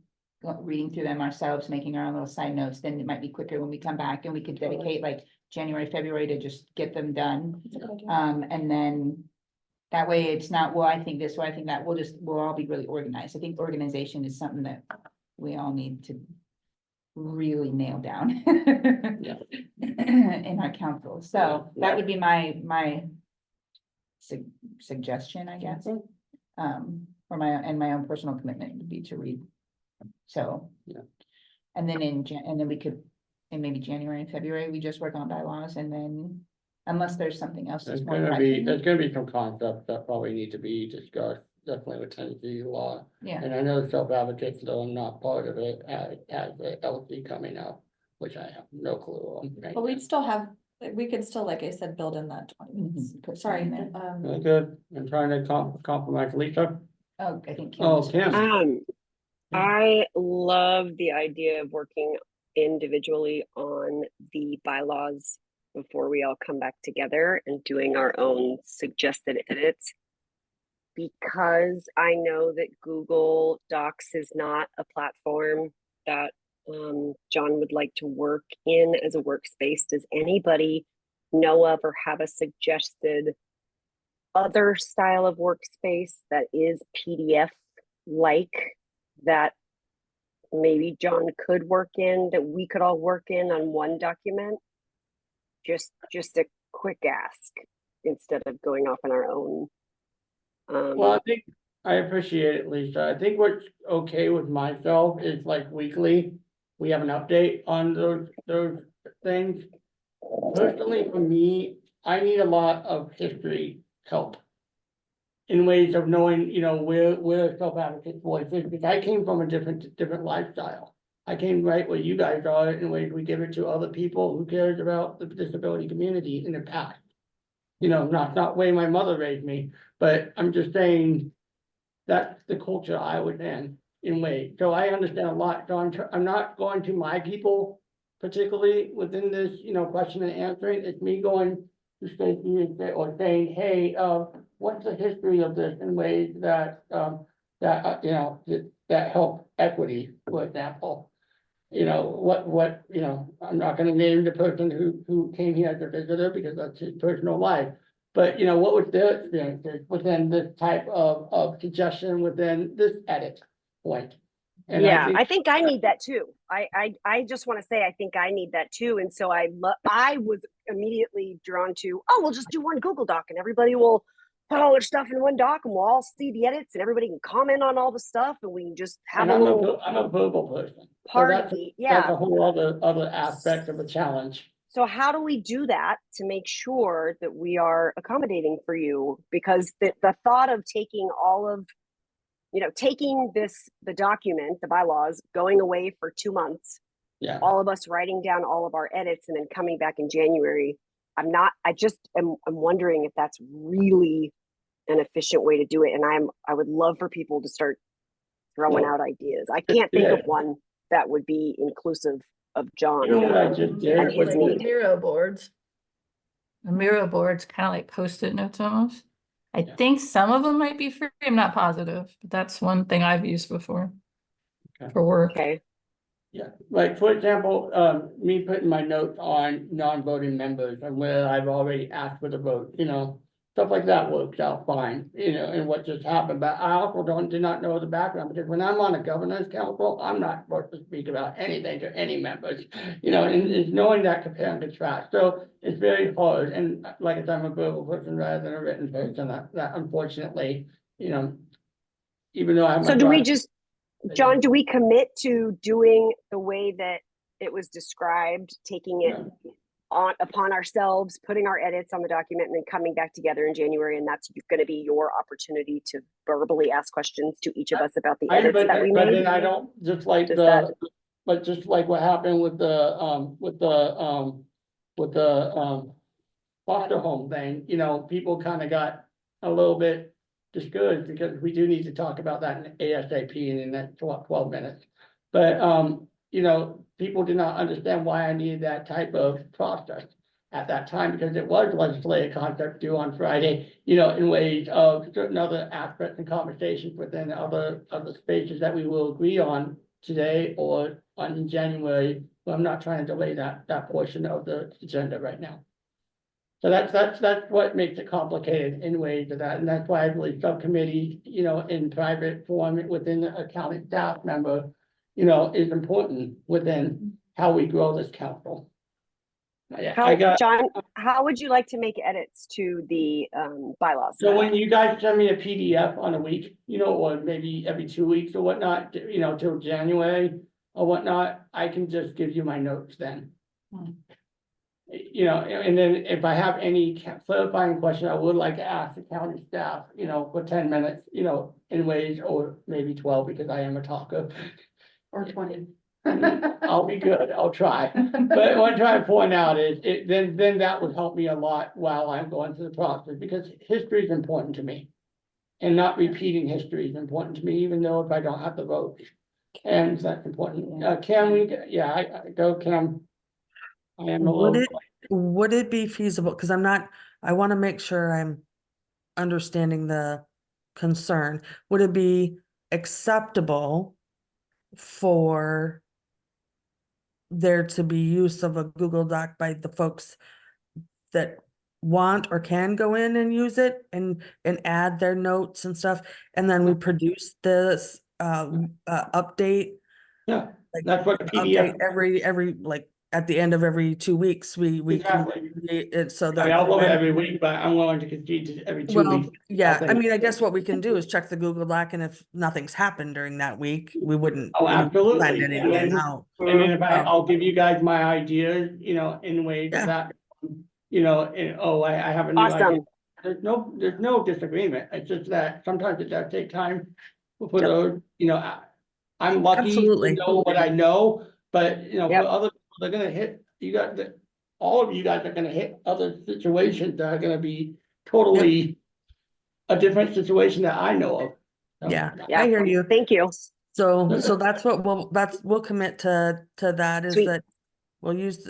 reading through them ourselves, making our own little side notes, then it might be quicker when we come back, and we could dedicate like January, February to just get them done. And then that way it's not, well, I think this, well, I think that, we'll all be really organized. I think organization is something that we all need to really nail down. Yeah. In our council. So that would be my suggestion, I guess. For my own personal commitment would be to read. So. Yeah. And then and then we could, in maybe January and February, we just work on bylaws, and then unless there's something else that's more pressing. There's gonna be some concepts that probably need to be discussed, definitely with Tennessee law. Yeah, And I know self-advocates, though, are not part of it, as the LC coming up, which I have no clue on. right But now. we'd still have, we could still, like I said, build in that 20 minutes. Mhm, put Sorry, some in Very good. I'm trying to compromise Lisa. oh, I think. Oh, Kim's- Kim. I love the idea of working individually on the bylaws before we all come back together and doing our own suggested edits. Because I know that Google Docs is not a platform that John would like to work in as a workspace. Does anybody know of or have a suggested other style of workspace that is PDF like that maybe John could work in, that we could all work in on one document? Just a quick ask instead of going off on our own. Well, I think I appreciate it, Lisa. I think what's okay with myself is like weekly, we have an update on those things. Personally, for me, I need a lot of history help in ways of knowing, you know, where self-advocate voices, because I came from a different lifestyle. I came right where you guys are in ways we give it to other people who cares about the disability community in the past. You know, not the way my mother raised me, but I'm just saying that's the culture I was in ways. So I understand a lot. So I'm not going to my people, particularly within this, you know, question and answering. It's me going to Stacey or saying, hey, what's the history of this in ways that you know, that help equity, for example. You know, what, you know, I'm not gonna name the person who came here as a visitor because that's his personal life. But, you know, what was their experiences within this type of suggestion within this edit point? And yeah, I think I need that too. I just want to say, I think I need that too. And so I was immediately drawn to, oh, we'll just do one Google Doc and everybody will put all their stuff in one doc and we'll all see the edits and everybody can comment on all the stuff and we can just have and a little I'm a verbal person. party. So that's a whole other aspect of a challenge. So how do we do that to make sure that we are accommodating for you? Because the thought of taking all of, you know, taking the document, the bylaws, going away for 2 months, Yeah. all of us writing down all of our edits and then coming back in January. I'm wondering if that's really an efficient way to do it. And I would love for people to start throwing out ideas. I can't think of one that would be inclusive of John. You know what I just did? And his need. Miro boards. The Miro boards kind of like Post-it notes almost. I Yeah. think some of them might be free. I'm not positive, but that's one thing I've used before for work. Okay. Yeah, like for example, me putting my notes on non-voting members and where I've already asked for the vote, you know. Stuff like that works out fine, you know, and what just happened, but I also did not know the background, because when I'm on a governance council, I'm not supposed to speak about anything to any members. You know, and it's knowing that compare and contrast, so it's very hard, and like I said, I'm a verbal person rather than a written person, that unfortunately, you know. Even though I have my. So do we just, John, do we commit to doing the way that it was described, taking it upon ourselves, putting our edits on the document and then coming back together in January? And that's going to be your opportunity to verbally ask questions to each of us about the edits that we But made. then I don't, just like but just like what happened with the foster home thing, you know, people kind of got a little bit discouraged because we do need to talk about that in ASAP in the next 12 minutes. But, you know, people did not understand why I needed that type of process at that time, because it was legislative concept due on Friday, you know, in ways of certain other aspects and conversations within other spaces that we will agree on today or on January. But I'm not trying to delay that portion of the agenda right now. So that's what makes it complicated in ways of that, and that's why I believe subcommittee, you know, in private form within the county staff member, you know, is important within how we grow this council. Yeah, John, how would you like to make edits to the bylaws? So when you guys send me a PDF on a week, you know, or maybe every 2 weeks or whatnot, you know, till January or whatnot, I can just give you my notes then. You know, and then if I have any clarifying question, I would like to ask the county staff, you know, for 10 minutes, you know, in ways, or maybe 12, because I am a talker. Or 20. I'll be good, I'll try. But what I'm trying to point out is, then that would help me a lot while I'm going through the process, because history is important to me. And not repeating history is important to me, even though if I don't have the vote. Cam's that's important. Cam, I go Cam. I am a Would little. it, would it be feasible, because I want to make sure I'm understanding the concern. Would it be acceptable for there to be use of a Google Doc by the folks that want or can go in and use it and add their notes and stuff, and then we produce this update, Yeah, like that's what the update PDF. every like at the end of every 2 weeks, we can Exactly. create it so I mean, that I'll look then- every week, but I'm willing to concede to every 2 well, weeks. yeah, I think- mean, I guess what we can do is check the Google Doc, and if nothing's happened during that week, we wouldn't. Oh, absolutely. Send And anything then- out. And then if Oh. I'll give you guys my ideas, in ways Yeah. that, I have a new idea. Awesome. There's no disagreement. It's just that sometimes it does take time for Yep. those, I'm lucky Absolutely. to know what I know, but, Yep. for other people, they're gonna hit, all of you guys are gonna hit other situations that are gonna be totally a different situation that I know of. So, Yeah, Yeah. I hear you. Thank you. So that's what we'll commit to that, is Sweet. that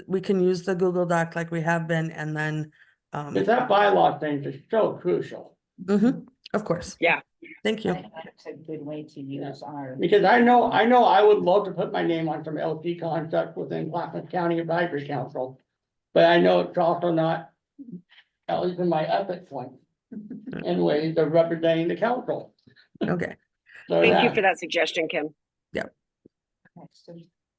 we can use the Google Doc like we have been, and then, Cause that bylaw thing is so crucial, of course. Yeah. Thank you. That's a good way to use our. because I know I would love to put my name on some LT concept within Clackamas County Advisory Council. But I know it's also not, at least in my ethics one, in ways of representing the council. Okay, So, Thank you yeah, for that suggestion, Kim.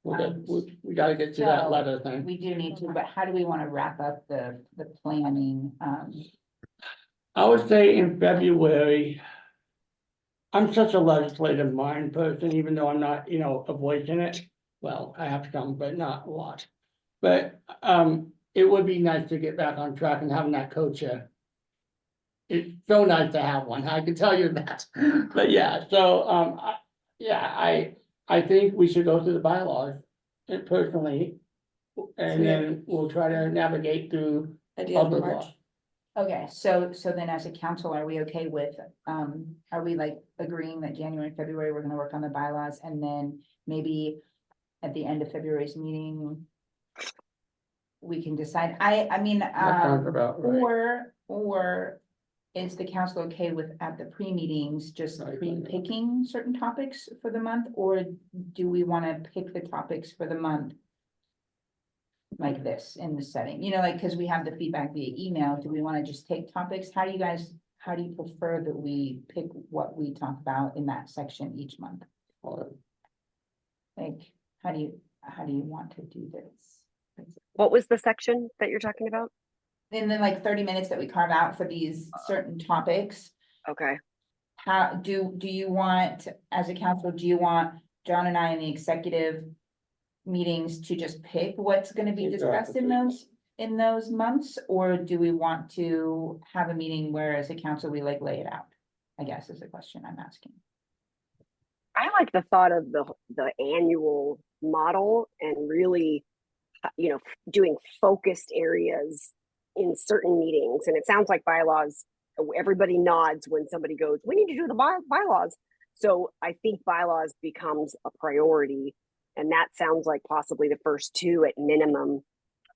we gotta get to that So, letter thing. We do need to, but how do we want to wrap up the planning? I would say in February. I'm such a legislative mind person, even though I'm not, a voice in it. Well, I have some, but not a lot. But, it would be nice to get back on track and having that co-chair. It's so nice to have one, I can tell you that. But yeah, so, I think we should go through the bylaws personally. And then we'll try to navigate through Idea of other March. laws. Okay, so then as a council, are we okay with, are we like agreeing that January, and February, we're gonna work on the bylaws, and then maybe at the end of February's meeting, we can decide, I mean, That sounds about right. or is the council okay with at the pre-meetings, just Right. pre-picking certain topics for the month, or do we wanna pick the topics for the month like this in the setting, cause we have the feedback via email, do we wanna just take topics? How do you prefer that we pick what we talk about in that section each month? Like, how do you want to do this? What was the section that you're talking about? In the 30 minutes that we carve out for these certain topics, Okay. how do you want, as a council, do you want John and I in the executive meetings to just pick what's gonna be discussed in those months? Or do we want to have a meeting where as a council, we lay it out? I guess is the question I'm asking. I like the thought of the annual model and really, doing focused areas in certain meetings. And it sounds like bylaws, everybody nods when somebody goes, we need to do the bylaws. So I think bylaws becomes a priority. And that sounds like possibly the first 2 at minimum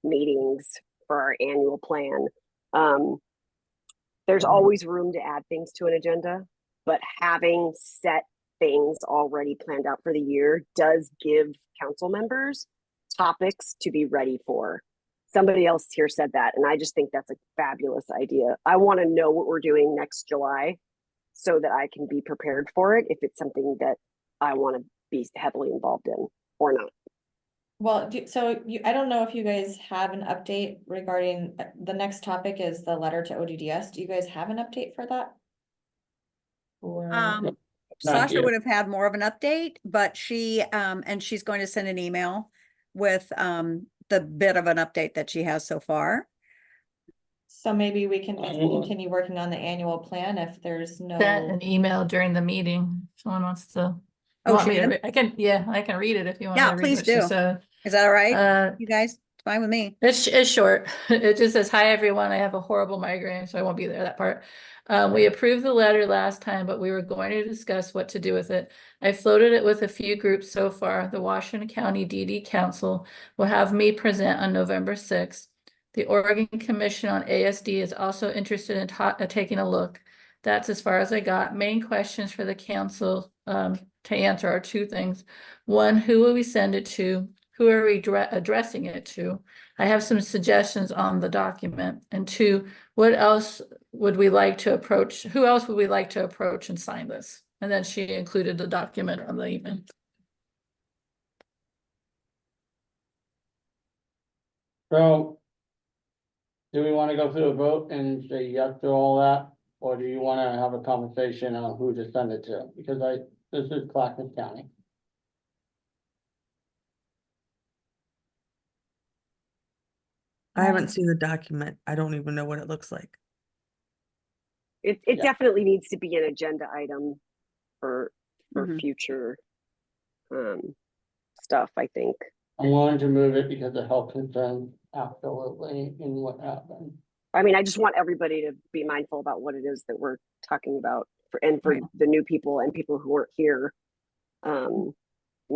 meetings for our annual plan. There's always room to add things to an agenda, but having set things already planned out for the year does give council members topics to be ready for. Somebody else here said that, and I just think that's a fabulous idea. I want to know what we're doing next July so that I can be prepared for it if it's something that I want to be heavily involved in or not. Well, I don't know if you guys have an update regarding, the next topic is the letter to ODDS. Do you guys have an update for that? Or, Not Sasha yet. would have had more of an update, but and she's going to send an email with, the bit of an update that she has so far. so maybe we can just Well- continue working on the annual plan if there's Sent no, an email during the meeting. If someone wants to. Oh, want she me to did? I can read it if you want. Yeah, to read please what she do. said. Is that all right, you guys? It's fine with me. It's short. It just says, hi, everyone. I have a horrible migraine, so I won't be there, that part. We approved the letter last time, but we were going to discuss what to do with it. I floated it with a few groups so far. The Washington County DD Council will have me present on November 6th. The Oregon Commission on ASD is also interested in taking a look. That's as far as I got. Main questions for the council to answer are two things. One, who will we send it to? Who are we addressing it to? I have some suggestions on the document. And two, what else would we like to approach? Who else would we like to approach and sign this? And then she included the document on the email. So do we want to go through a vote and say yes to all that? Or do you want to have a conversation on who to send it to? Because this is Clackamas County. I haven't seen the document. I don't even know what it looks like. It Yeah. definitely needs to be an agenda item for Mhm. future stuff, I think. I'm willing to move it because of health concerns absolutely in what happened. I mean, I just want everybody to be mindful about what it is that we're talking about for Right. the new people and people who weren't here. You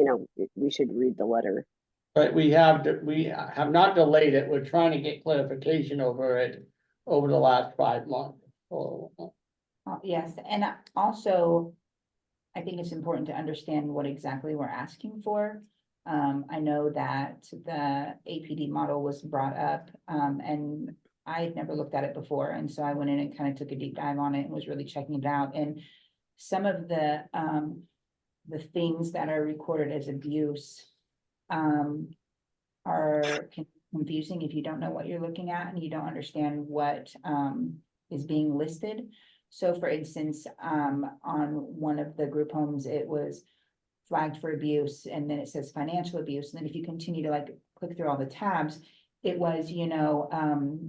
know, we should read the letter. But we have not delayed it. We're trying to get clarification over it over the last 5 months. So, Yes, and also, I think it's important to understand what exactly we're asking for. I know that the APD model was brought up, and I had never looked at it before, and so I went in and kind of took a deep dive on it and was really checking it out. And some of the things that are recorded as abuse are confusing if you don't know what you're looking at and you don't understand what is being listed. So for instance, on one of the group homes, it was flagged for abuse, and then it says financial abuse. And then if you continue to like click through all the tabs, it was,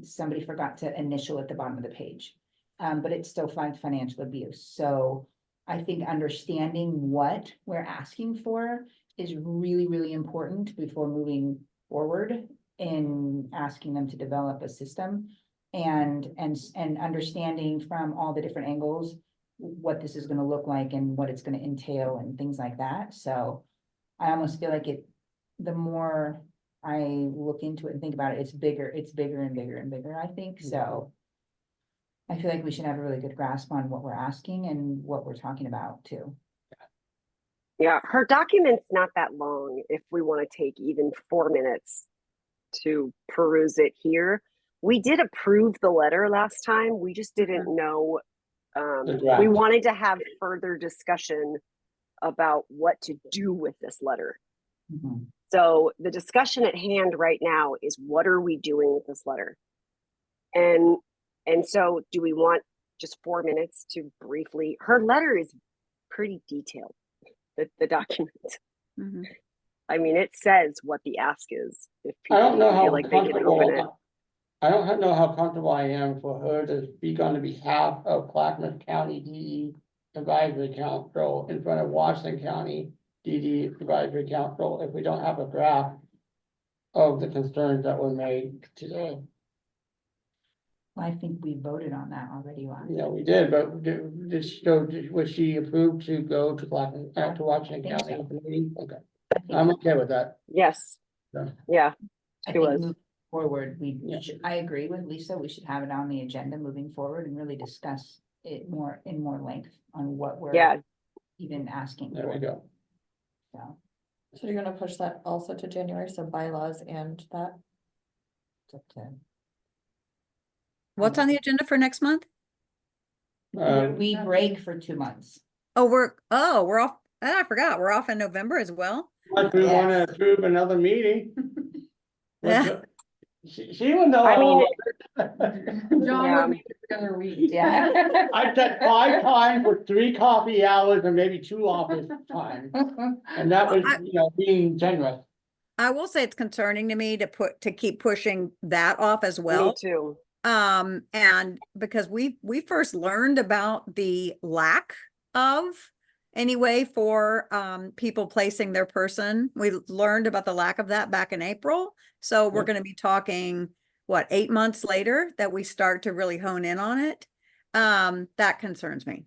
somebody forgot to initial at the bottom of the page. But it still flagged financial abuse. So I think understanding what we're asking for is really, really important before moving forward in asking them to develop a system. And understanding from all the different angles what this is going to look like and what it's going to entail and things like that. So I almost feel like the more I look into it and think about it, it's bigger and bigger and bigger, I think. So I feel like we should have a really good grasp on what we're asking and what we're talking about too. Yeah, her document's not that long if we want to take even 4 minutes to peruse it here. We did approve the letter last time. We just didn't know. The We draft. wanted to have further discussion about what to do with this letter. Mhm. So the discussion at hand right now is what are we doing with this letter? And so do we want just 4 minutes to briefly, her letter is pretty detailed, the document. Mhm. I mean, it says what the ask is. If I don't know people how feel like they can open it. comfortable, I don't know how comfortable I am for her to speak on behalf of Clackamas County DD Advisory Council in front of Washington County DD Advisory Council if we don't have a draft of the concerns that were made today. I think we voted on that already last. Yeah, we did, but was she approved to go to Clackamas, to Washington I think County? so. at the meeting? Okay, I think I'm okay with that. Yes. Yeah. Yeah. I It think was. moving forward, Yeah. I agree with Lisa, we should have it on the agenda moving forward and really discuss it in more length on what we're Yeah. even asking There we for. go. So So you're gonna push that also to January, so bylaws and that? it's up to- What's on the agenda for next month? We break for 2 months. Oh, we're off. I forgot. We're off in November as well. Unless we wanna approve another meeting. Yeah. She would know. I mean, John Yeah. would meet every other week. Yeah. I said 5 times with 3 coffee hours and maybe 2 office time, and that was, being generous. I will say it's concerning to me to keep pushing that off as me well. too. And because we first learned about the lack of anyway for people placing their person. We learned about the lack of that back in April. So we're Yep. going to be talking, what, 8 months later that we start to really hone in on it. That concerns me.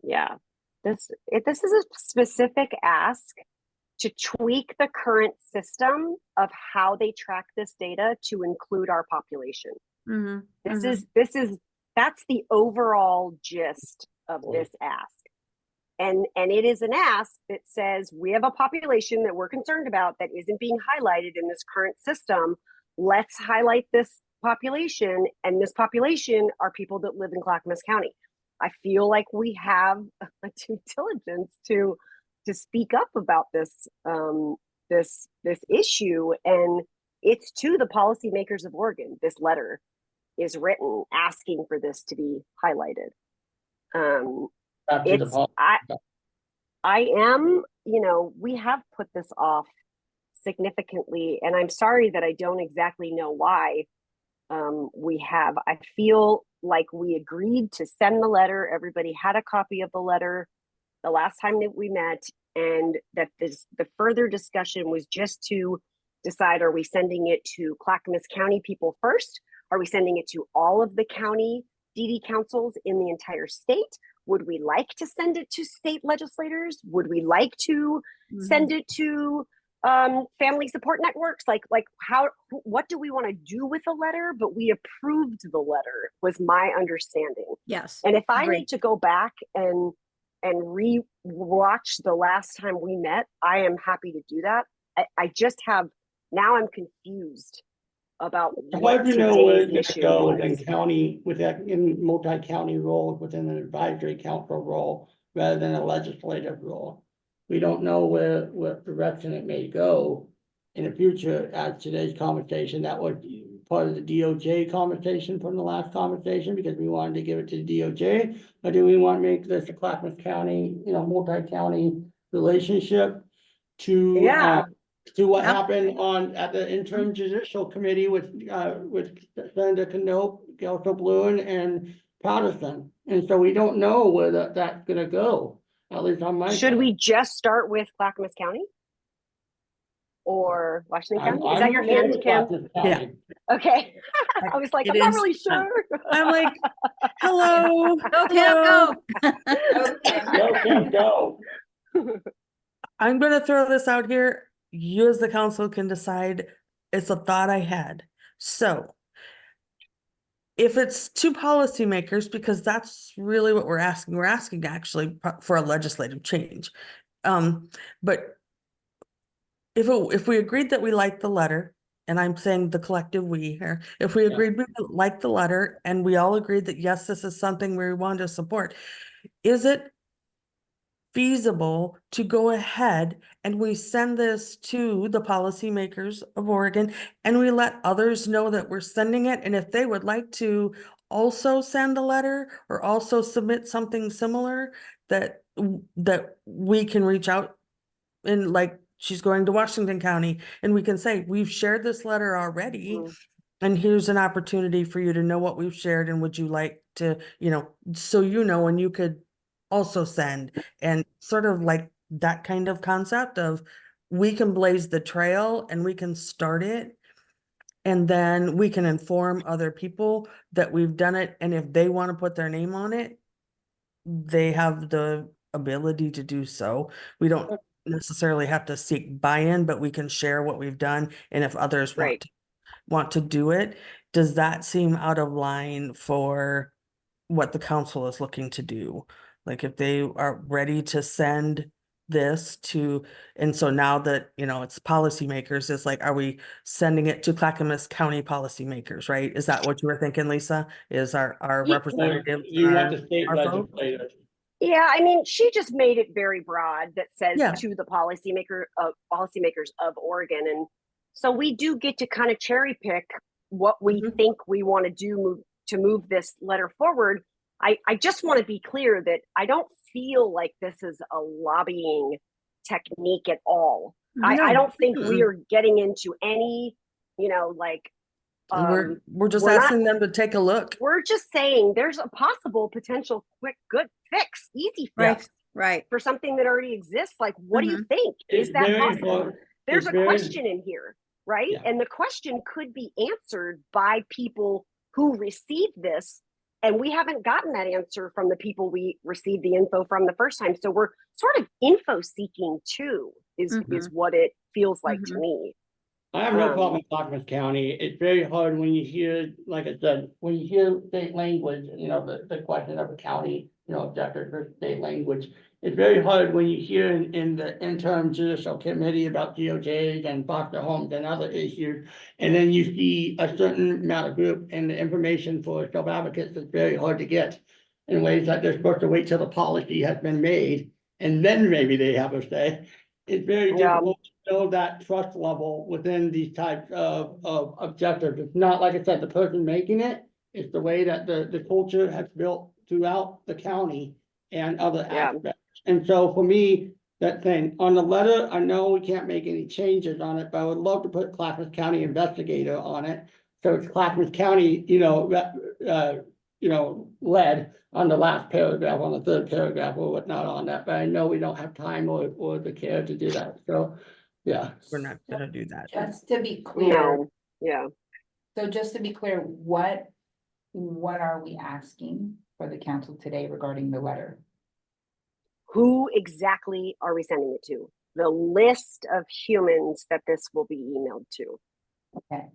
Yeah, this is a specific ask to tweak the current system of how they track this data to include our population. Mhm, This mhm. is that's the overall gist of this ask. And it is an ask that says we have a population that we're concerned about that isn't being highlighted in this current system. Let's highlight this population, and this population are people that live in Clackamas County. I feel like we have a due diligence to speak up about this this issue, and it's to the policymakers of Oregon. This letter is written asking for this to be highlighted. Back to the It's pol- I am, we have put this off significantly, and I'm sorry that I don't exactly know why we have. I feel like we agreed to send the letter. Everybody had a copy of the letter the last time that we met, and that the further discussion was just to decide, are we sending it to Clackamas County people first? Are we sending it to all of the county DD councils in the entire state? Would we like to send it to state legislators? Would we like to send it to family support networks? What do we want to do with the letter? But we approved the letter, was my understanding. Yes. And if I agreed. need to go back and re-watch the last time we met, I am happy to do that. I just have, now I'm confused about How what do you know where today's to issue go within was. county, in multi-county roles, within an advisory council role, rather than a legislative role? We don't know what direction it may go in the future. As today's conversation, that was part of the DOJ conversation from the last conversation, because we wanted to give it to the DOJ. Or do we want to make this a Clackamas County, multi-county relationship to, Yeah. to what Yep. happened at the interim judicial committee with Senator Canope, Gelso Bluen, and Patterson. And so we don't know where that's gonna go, at least on my Should side. we just start with Clackamas County? Or Washington County? Is that I'm your okay hand, with Kim? Clackamas County. Okay. I was like, It I'm not is. really sure. I'm like, hello, Go, Kim, hello. Go, Kim, go. I'm gonna throw this out here. You as the council can decide. It's a thought I had. So if it's two policymakers, because that's really what we're asking actually for a legislative change. But if we agreed that we liked the letter, and I'm saying the collective we here, if we agreed we liked the letter and we all agreed that yes, this is something we want to support, is it feasible to go ahead and we send this to the policymakers of Oregon and we let others know that we're sending it? And if they would like to also send a letter or also submit something similar, that we can reach out, and like she's going to Washington County, and we can say, we've shared this letter already. Mhm. And here's an opportunity for you to know what we've shared, and would you like to, so and you could also send, and sort of like that kind of concept of, we can blaze the trail and we can start it. And then we can inform other people that we've done it. And if they want to put their name on it, they have the ability to do so. We don't necessarily have to seek buy-in, but we can share what we've done. And if others Right. want to do it, does that seem out of line for what the council is looking to do? Like if they are ready to send this to, and so now that, it's policymakers, it's like, are we sending it to Clackamas County policymakers, right? Is that what you were thinking, Lisa? Is our Ye- representatives? You want the state our folks? legislators. Yeah, I mean, she just made it very broad that says Yeah. to the policymakers of Oregon. And so we do get to kind of cherry pick what we Mhm. think we want to do to move this letter forward. I just want to be clear that I don't feel like this is a lobbying technique at all. I No. don't think we Mm-mm. are getting into any, like, We're just we're not- asking them to take a look. we're just saying there's a possible potential quick, good fix, easy fix. Right, Right. for something that already exists. Like, what do you Mhm. think? Is It's that very possible? hard. There's It's a very- question in here, right? Yeah. And the question could be answered by people who received this. And we haven't gotten that answer from the people we received the info from the first time. So we're sort of info seeking too, is what it feels like to Mhm. me. I have no problem with Clackamas County. It's very hard when you hear, like I said, when you hear state language, you know, the question of a county, you know, objective for state language. It's very hard when you hear in the interim judicial committee about DOJs and foster homes and other issues. And then you see a certain amount of group and the information for self-advocates is very hard to get. In ways that they're supposed to wait till the policy has been made and then maybe they have a say. It's very Yeah. difficult to build that trust level within these types of objectives. It's not, like I said, the person making it, it's the way that the culture has built throughout the county and other Yeah. aspects. And so for me, that thing, on the letter, I know we can't make any changes on it, but I would love to put Clackamas County Investigator on it. So it's Clackamas County, led on the last paragraph, on the third paragraph or whatnot on that, but I know we don't have time or the care to do that, so, yeah. We're not gonna do that. Just to be clear, No, yeah. so just to be clear, what are we asking for the council today regarding the letter? Who exactly are we sending it to? The list of humans that this will be emailed to. Okay,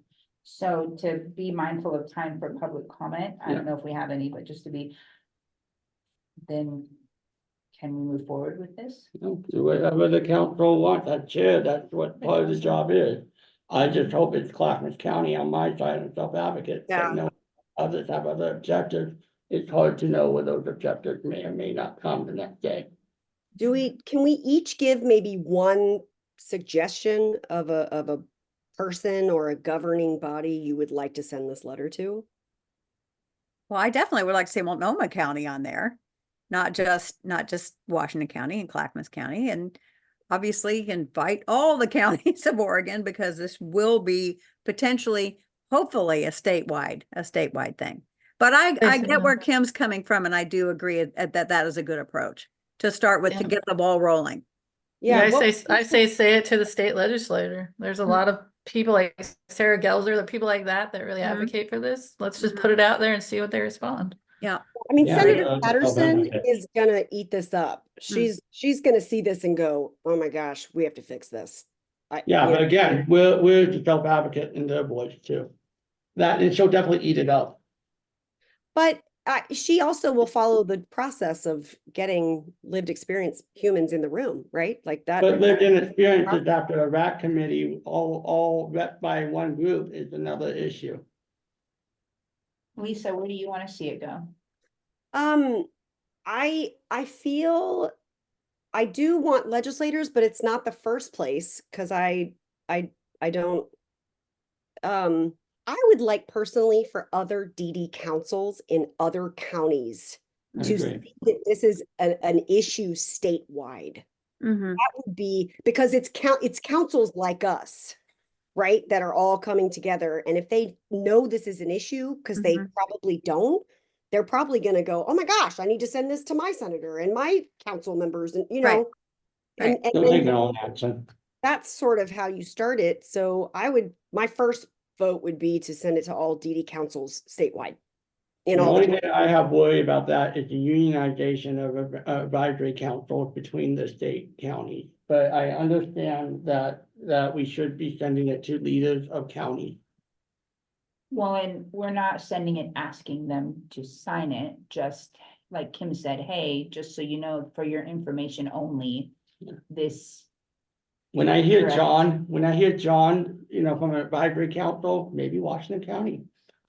so to be mindful of time for public comment, I don't know if we have any, but just to be. Then can we move forward with this? Do whatever the council wants, that chair, that's what part of the job is. I just hope it's Clackamas County on my side and self-advocate, Yeah. but no, others have other objectives. It's hard to know where those objectives may or may not come the next day. Can we each give maybe one suggestion of a person or a governing body you would like to send this letter to? Well, I definitely would like to see Multnomah County on there, not just Washington County and Clackamas County, and obviously invite all the counties of Oregon, because this will be potentially, hopefully, a statewide thing. But I get where Kim's coming from, and I do agree that is a good approach to start with, to Yeah. get the ball rolling. Yeah, Yeah, I say it to the state legislator. There's a lot of people like Sarah Gelzer, the people like that really Mhm. advocate for this. Let's just put it out there and see what they respond. Yeah. I mean, Yeah, Senator yeah, Patterson self-advocate. is gonna eat this up. She's gonna see this and go, oh my gosh, we have to fix this. Yeah, you but know, again, we're the self-advocate in their voice too. That, and she'll definitely eat it up. But she also will follow the process of getting lived experience humans in the room, right? Like that. But lived in experiences after a RAC committee, all rep by one group is another issue. Lisa, where do you want to see it go? I feel I do want legislators, but it's not the first place because I don't. I would like personally for other DD councils in other counties I to agree. see that this is an issue statewide. Mhm. That would be because it's councils like us, right, that are all coming together. And if they know this is an issue, because they probably don't, they're probably going to go, oh my gosh, I need to send this to my senator and my council members, and Right. and They'll take their own action. that's sort of how you start it. So my first vote would be to send it to all DD councils statewide. In The all only the, thing I have worry about that is the unionization of advisory councils between the state counties. But I understand that we should be sending it to leaders of counties. Well, and we're not sending it asking them to sign it, just like Kim said, hey, just so you know, for your information only, this. When I hear Correct. John, you know, from an advisory council, maybe Washington County.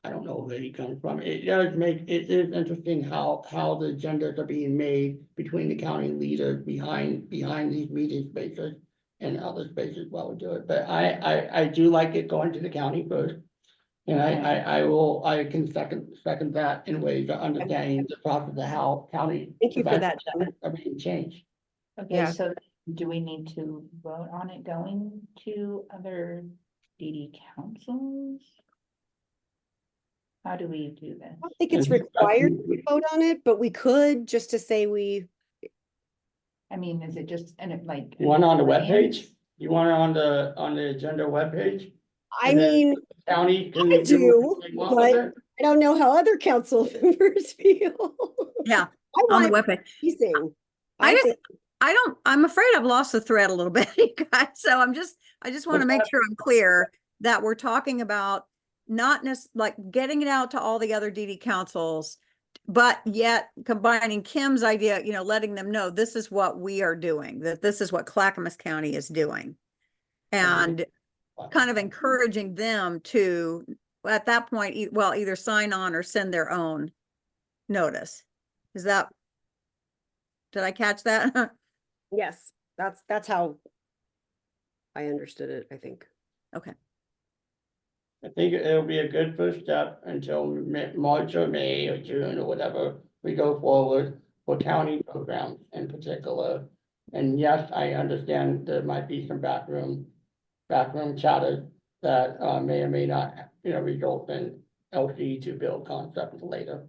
I don't know where he comes from. It is interesting how the agendas are being made between the county leaders behind these meeting spaces and other spaces while we do it. But I do like it going to the county first. And I can second that in ways of understanding the process of how county. Thank you for that, Jim. Are being changed. Okay, Yeah. so do we need to vote on it going to other DD councils? How do we do this? I don't think it's required to vote on it, but we could just to say I mean, is it just, and it like? You want it on the names? webpage? You want it on the agenda webpage? I And then mean, County can I do do, what they want with but it? I don't know how other council members feel. Yeah, I on the want webpage. it I I just, think, I'm afraid I've lost the thread a little bit, you guys. So I just want to What's make that? sure I'm clear that we're talking about not like getting it out to all the other DD councils, but yet combining Kim's idea, you know, letting them know this is what we are doing, that this is what Clackamas County is doing. And kind of encouraging them to, at that point, well, either sign on or send their own notice. Is that, did I catch that? yes, that's how I understood it, I think. Okay. I think it'll be a good first step until March or May or June or whatever, we go forward for county programs in particular. And yes, I understand there might be some backroom chatter that may or may not, you know, result in LC to build concepts later.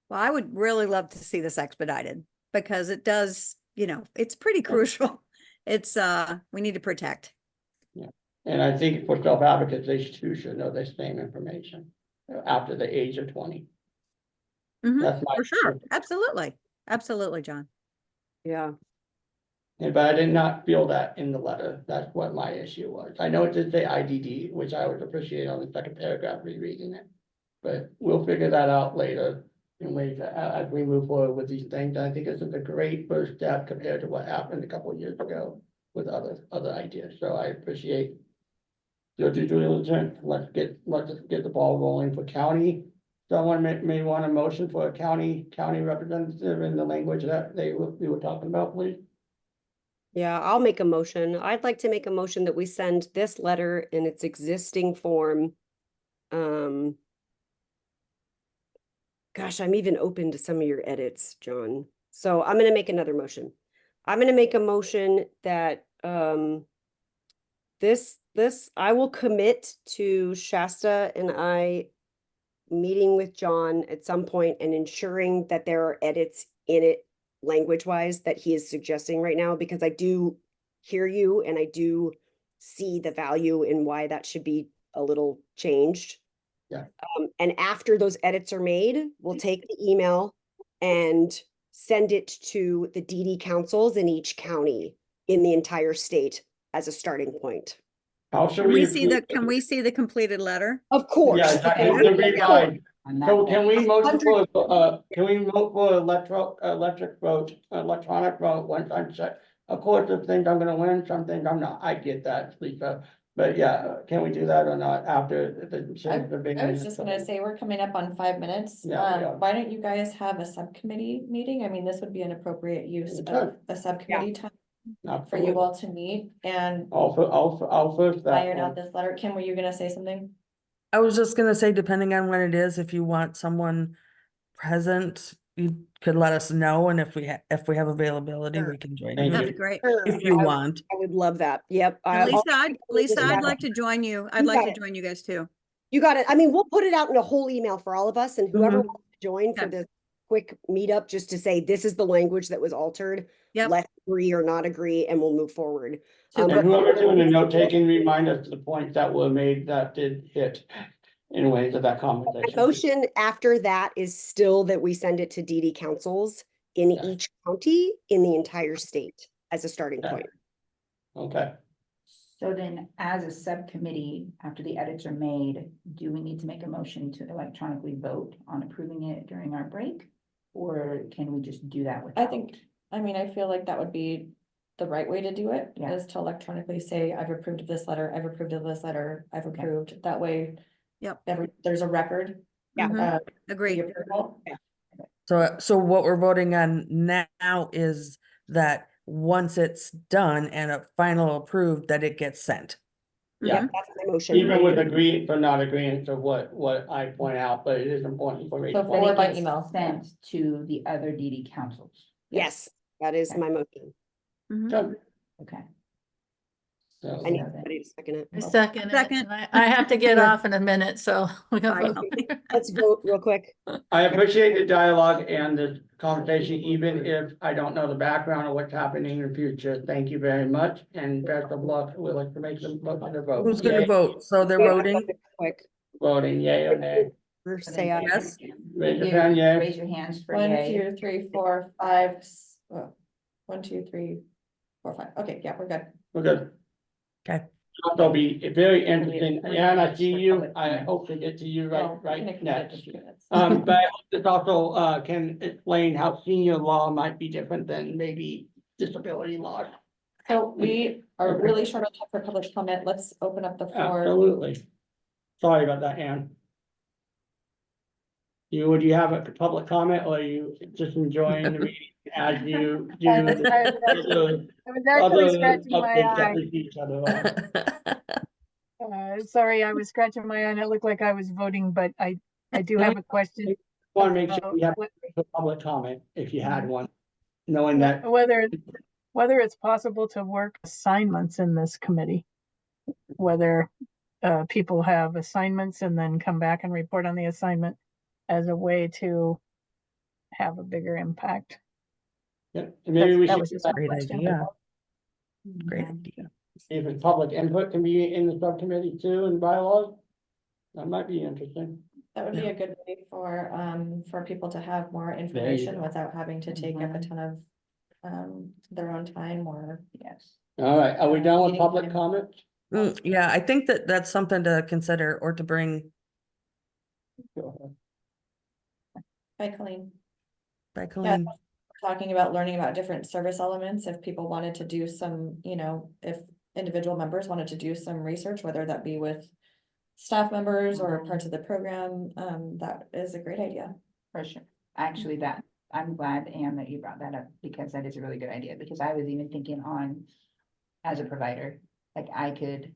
Well, I would really love to see this expedited because it does, you know, it's pretty crucial. It's, we need to protect. And I think for self-advocates, they too should know the same information after the age of 20. Mhm, That's my for sure. issue. Absolutely. Absolutely, John. Yeah. But I did not feel that in the letter. That's what my issue was. I know it did say IDD, which I would appreciate on the second paragraph rereading it. But we'll figure that out later in ways as we move forward with these things. I think this is a great first step compared to what happened a couple of years ago with other ideas. So I appreciate your due diligence. Let's get the ball rolling for county. Someone may want a motion for a county representative in the language that we were talking about, please. Yeah, I'll make a motion. I'd like to make a motion that we send this letter in its existing form. Gosh, I'm even open to some of your edits, John. So I'm gonna make another motion. I'm gonna make a motion that this I will commit to Shasta and I meeting with John at some point and ensuring that there are edits in it language-wise that he is suggesting right now, because I do hear you and I do see the value in why that should be a little changed. Yeah. And after those edits are made, we'll take the email and send it to the DD councils in each county in the entire state as a starting point. How should Can we? can we see the completed letter? Of course. Yeah, exactly. The revised. So can we motion for, can we vote for electronic vote once I'm checked? Of course, if things I'm gonna win, some things I'm not. I get that, Lisa. But yeah, can we do that or not after the? I was just gonna say, we're coming up on 5 minutes. Yeah, yeah. Why don't you guys have a subcommittee meeting? I mean, this would be an appropriate use of a subcommittee time for you all to meet and I'll first that. iron out this letter. Kim, were you gonna say something? I was just gonna say, depending on when it is, if you want someone present, you could let us know, and if we have availability, Sure. we can join Thank you. That'd be great. If you want. I would love that. Yep. And I'll- Lisa, I'd that. like to join you. I'd You like got to it. join you guys too. You got it. I mean, we'll put it out in a whole email for all of us, and whoever Mhm. wants to join for Okay. this quick meetup, just to say, this is the language that was altered. Yep. Let's agree or not agree, and we'll move forward. Super. And whoever's doing the note taking, remind us to the points that were made that did hit in ways of that The conversation. motion after that is still that we send it to DD councils in Yeah. each county in the entire state as a starting Yeah. point. Okay. So then, as a subcommittee, after the edits are made, do we need to make a motion to electronically vote on approving it during our break? Or can we just do that without? I mean, I feel like that would be the right way to do it, Yeah. is to electronically say, I've approved of this letter, I've approved of this letter, I've Okay. approved. That way. Yep. There's a record. Yeah. Mhm. of the Agreed. approval. So what we're voting on now is that once it's done and a final approved, that it gets sent. Yeah. Mhm. That's my motion. Even with agreeing but not agreeing to what I point out, but it is important for me. So to forward by Gets email. Sent to the other DD councils. Yes, that is Okay. my motion. Mhm. So, Okay. So, I need somebody to second it. I second it, Second. and I have to get off in a minute, so we're Bye, gonna Colleen. vote. Let's vote real quick. I appreciate the dialogue and the conversation, even if I don't know the background of what's happening in the future. Thank you very much, and best of luck. We'd like to make the motion to vote. Who's gonna Yay. vote? So they're Wait, voting? Quick, Voting yay or nay? or say aye. Yes. Raise your hand, yay. Raise your hands for 1, yay. 2, 3, 4, 5. 1, 2, 3, 4, 5. Okay, yeah, we're good. We're good. Okay. It'll be very interesting. We're And I gonna see for you. public I comment. hope to get to you Well, right, we're gonna right keep it next. to 2 minutes. But I hope this also, can explain how senior law might be different than maybe disability law. So we are really short on time for public comment. Let's open up the floor. Absolutely. Sorry about that, Ann. Would you have a public comment, or are you just enjoying the meeting as you do? I was actually scratching my updates that eye. we see each other on? Sorry, I was scratching my eye and it looked like I was voting, but I do have a question. Want to make sure we have What- a public comment if you had one, knowing that. Whether it's possible to work assignments in this committee, whether people have assignments and then come back and report on the assignment as a way to have a bigger impact. Yeah, maybe we That should was just my Great question. idea. Great idea. see if it's public input can be in the subcommittee too in bylaws. That might be interesting. That would be a good way for people to have more information go. without having to take up a ton of their own time or. Yes. All right, are we done with Meeting public time. comment? Yeah, I think that that's something to consider or to bring Go ahead. Hi, Colleen. back. Colleen. Talking about learning about different service elements, if people wanted to do some, if individual members wanted to do some research, whether that be with staff members or parts of the program, that is a great idea. For sure. Actually, I'm glad, Anne, that you brought that up, because that is a really good idea, because I was even thinking on, as a provider, like I could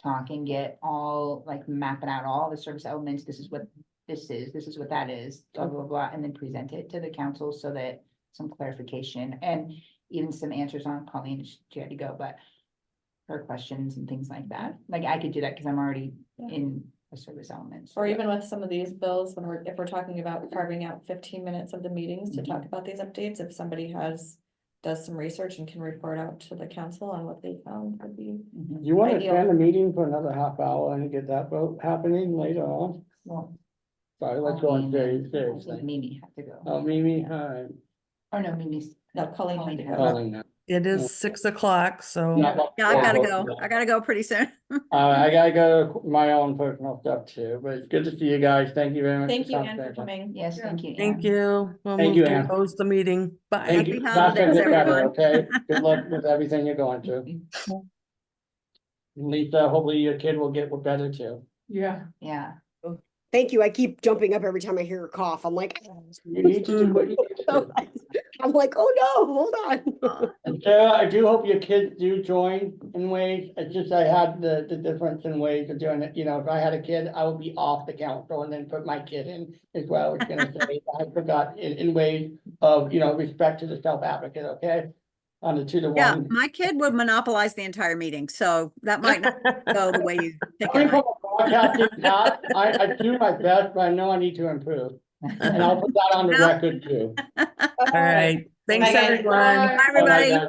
talk and get all, like mapping out all the service elements, this is what this is what that is, blah, blah, blah, and then present it to the council so that some clarification and even some answers on Colleen, she had to go, but her questions and things like that. Like I could do that because I'm already in a service element. Or even with some of these bills, if we're talking about carving out 15 minutes of the meetings to talk about these updates, if somebody does some research and can report out to the council on what they found would be. Mhm. You want to Ideal. spend the meeting for another half hour and get that vote happening later on? Well, Sorry, let's go on Colleen, seriously. Mimi had to go. Oh, Mimi, all right. Oh, no, Mimi's. No, Colleen had to had go. Calling now. It is 6 o'clock, so Yeah, I gotta go. I gotta go pretty soon. I gotta go to my own personal stuff too, but it's good to see you guys. Thank you very much. Thank you, for Anne, for conversation. coming. Yes, thank you. thank Anne. you. We'll Thank move you, to Ann. close the meeting. Bye. Thank you. Happy That's gonna holidays, get better, everyone. okay? Good luck with everything you're going through. Lisa, hopefully your kid will get better too. Yeah. Yeah. Thank you. I keep jumping up every time I hear her cough. I'm like, You need to do what you need to do. I'm like, oh no, hold on. And Sarah, I do hope your kids do join in ways. It's just I had the difference in ways of doing it. You know, if I had a kid, I would be off the council and then put my kid in is what I was gonna say. I forgot in ways of, respect to the self-advocate, okay? On the 2-to-1. Yeah, my kid would monopolize the entire meeting, so that might not go the way you think Coming it from might. a broadcasting path, I do my best, but I know I need to improve. And I'll put that on the No. record too. All right. Thanks, Bye, guys. everyone. Bye, everybody. All right, guys.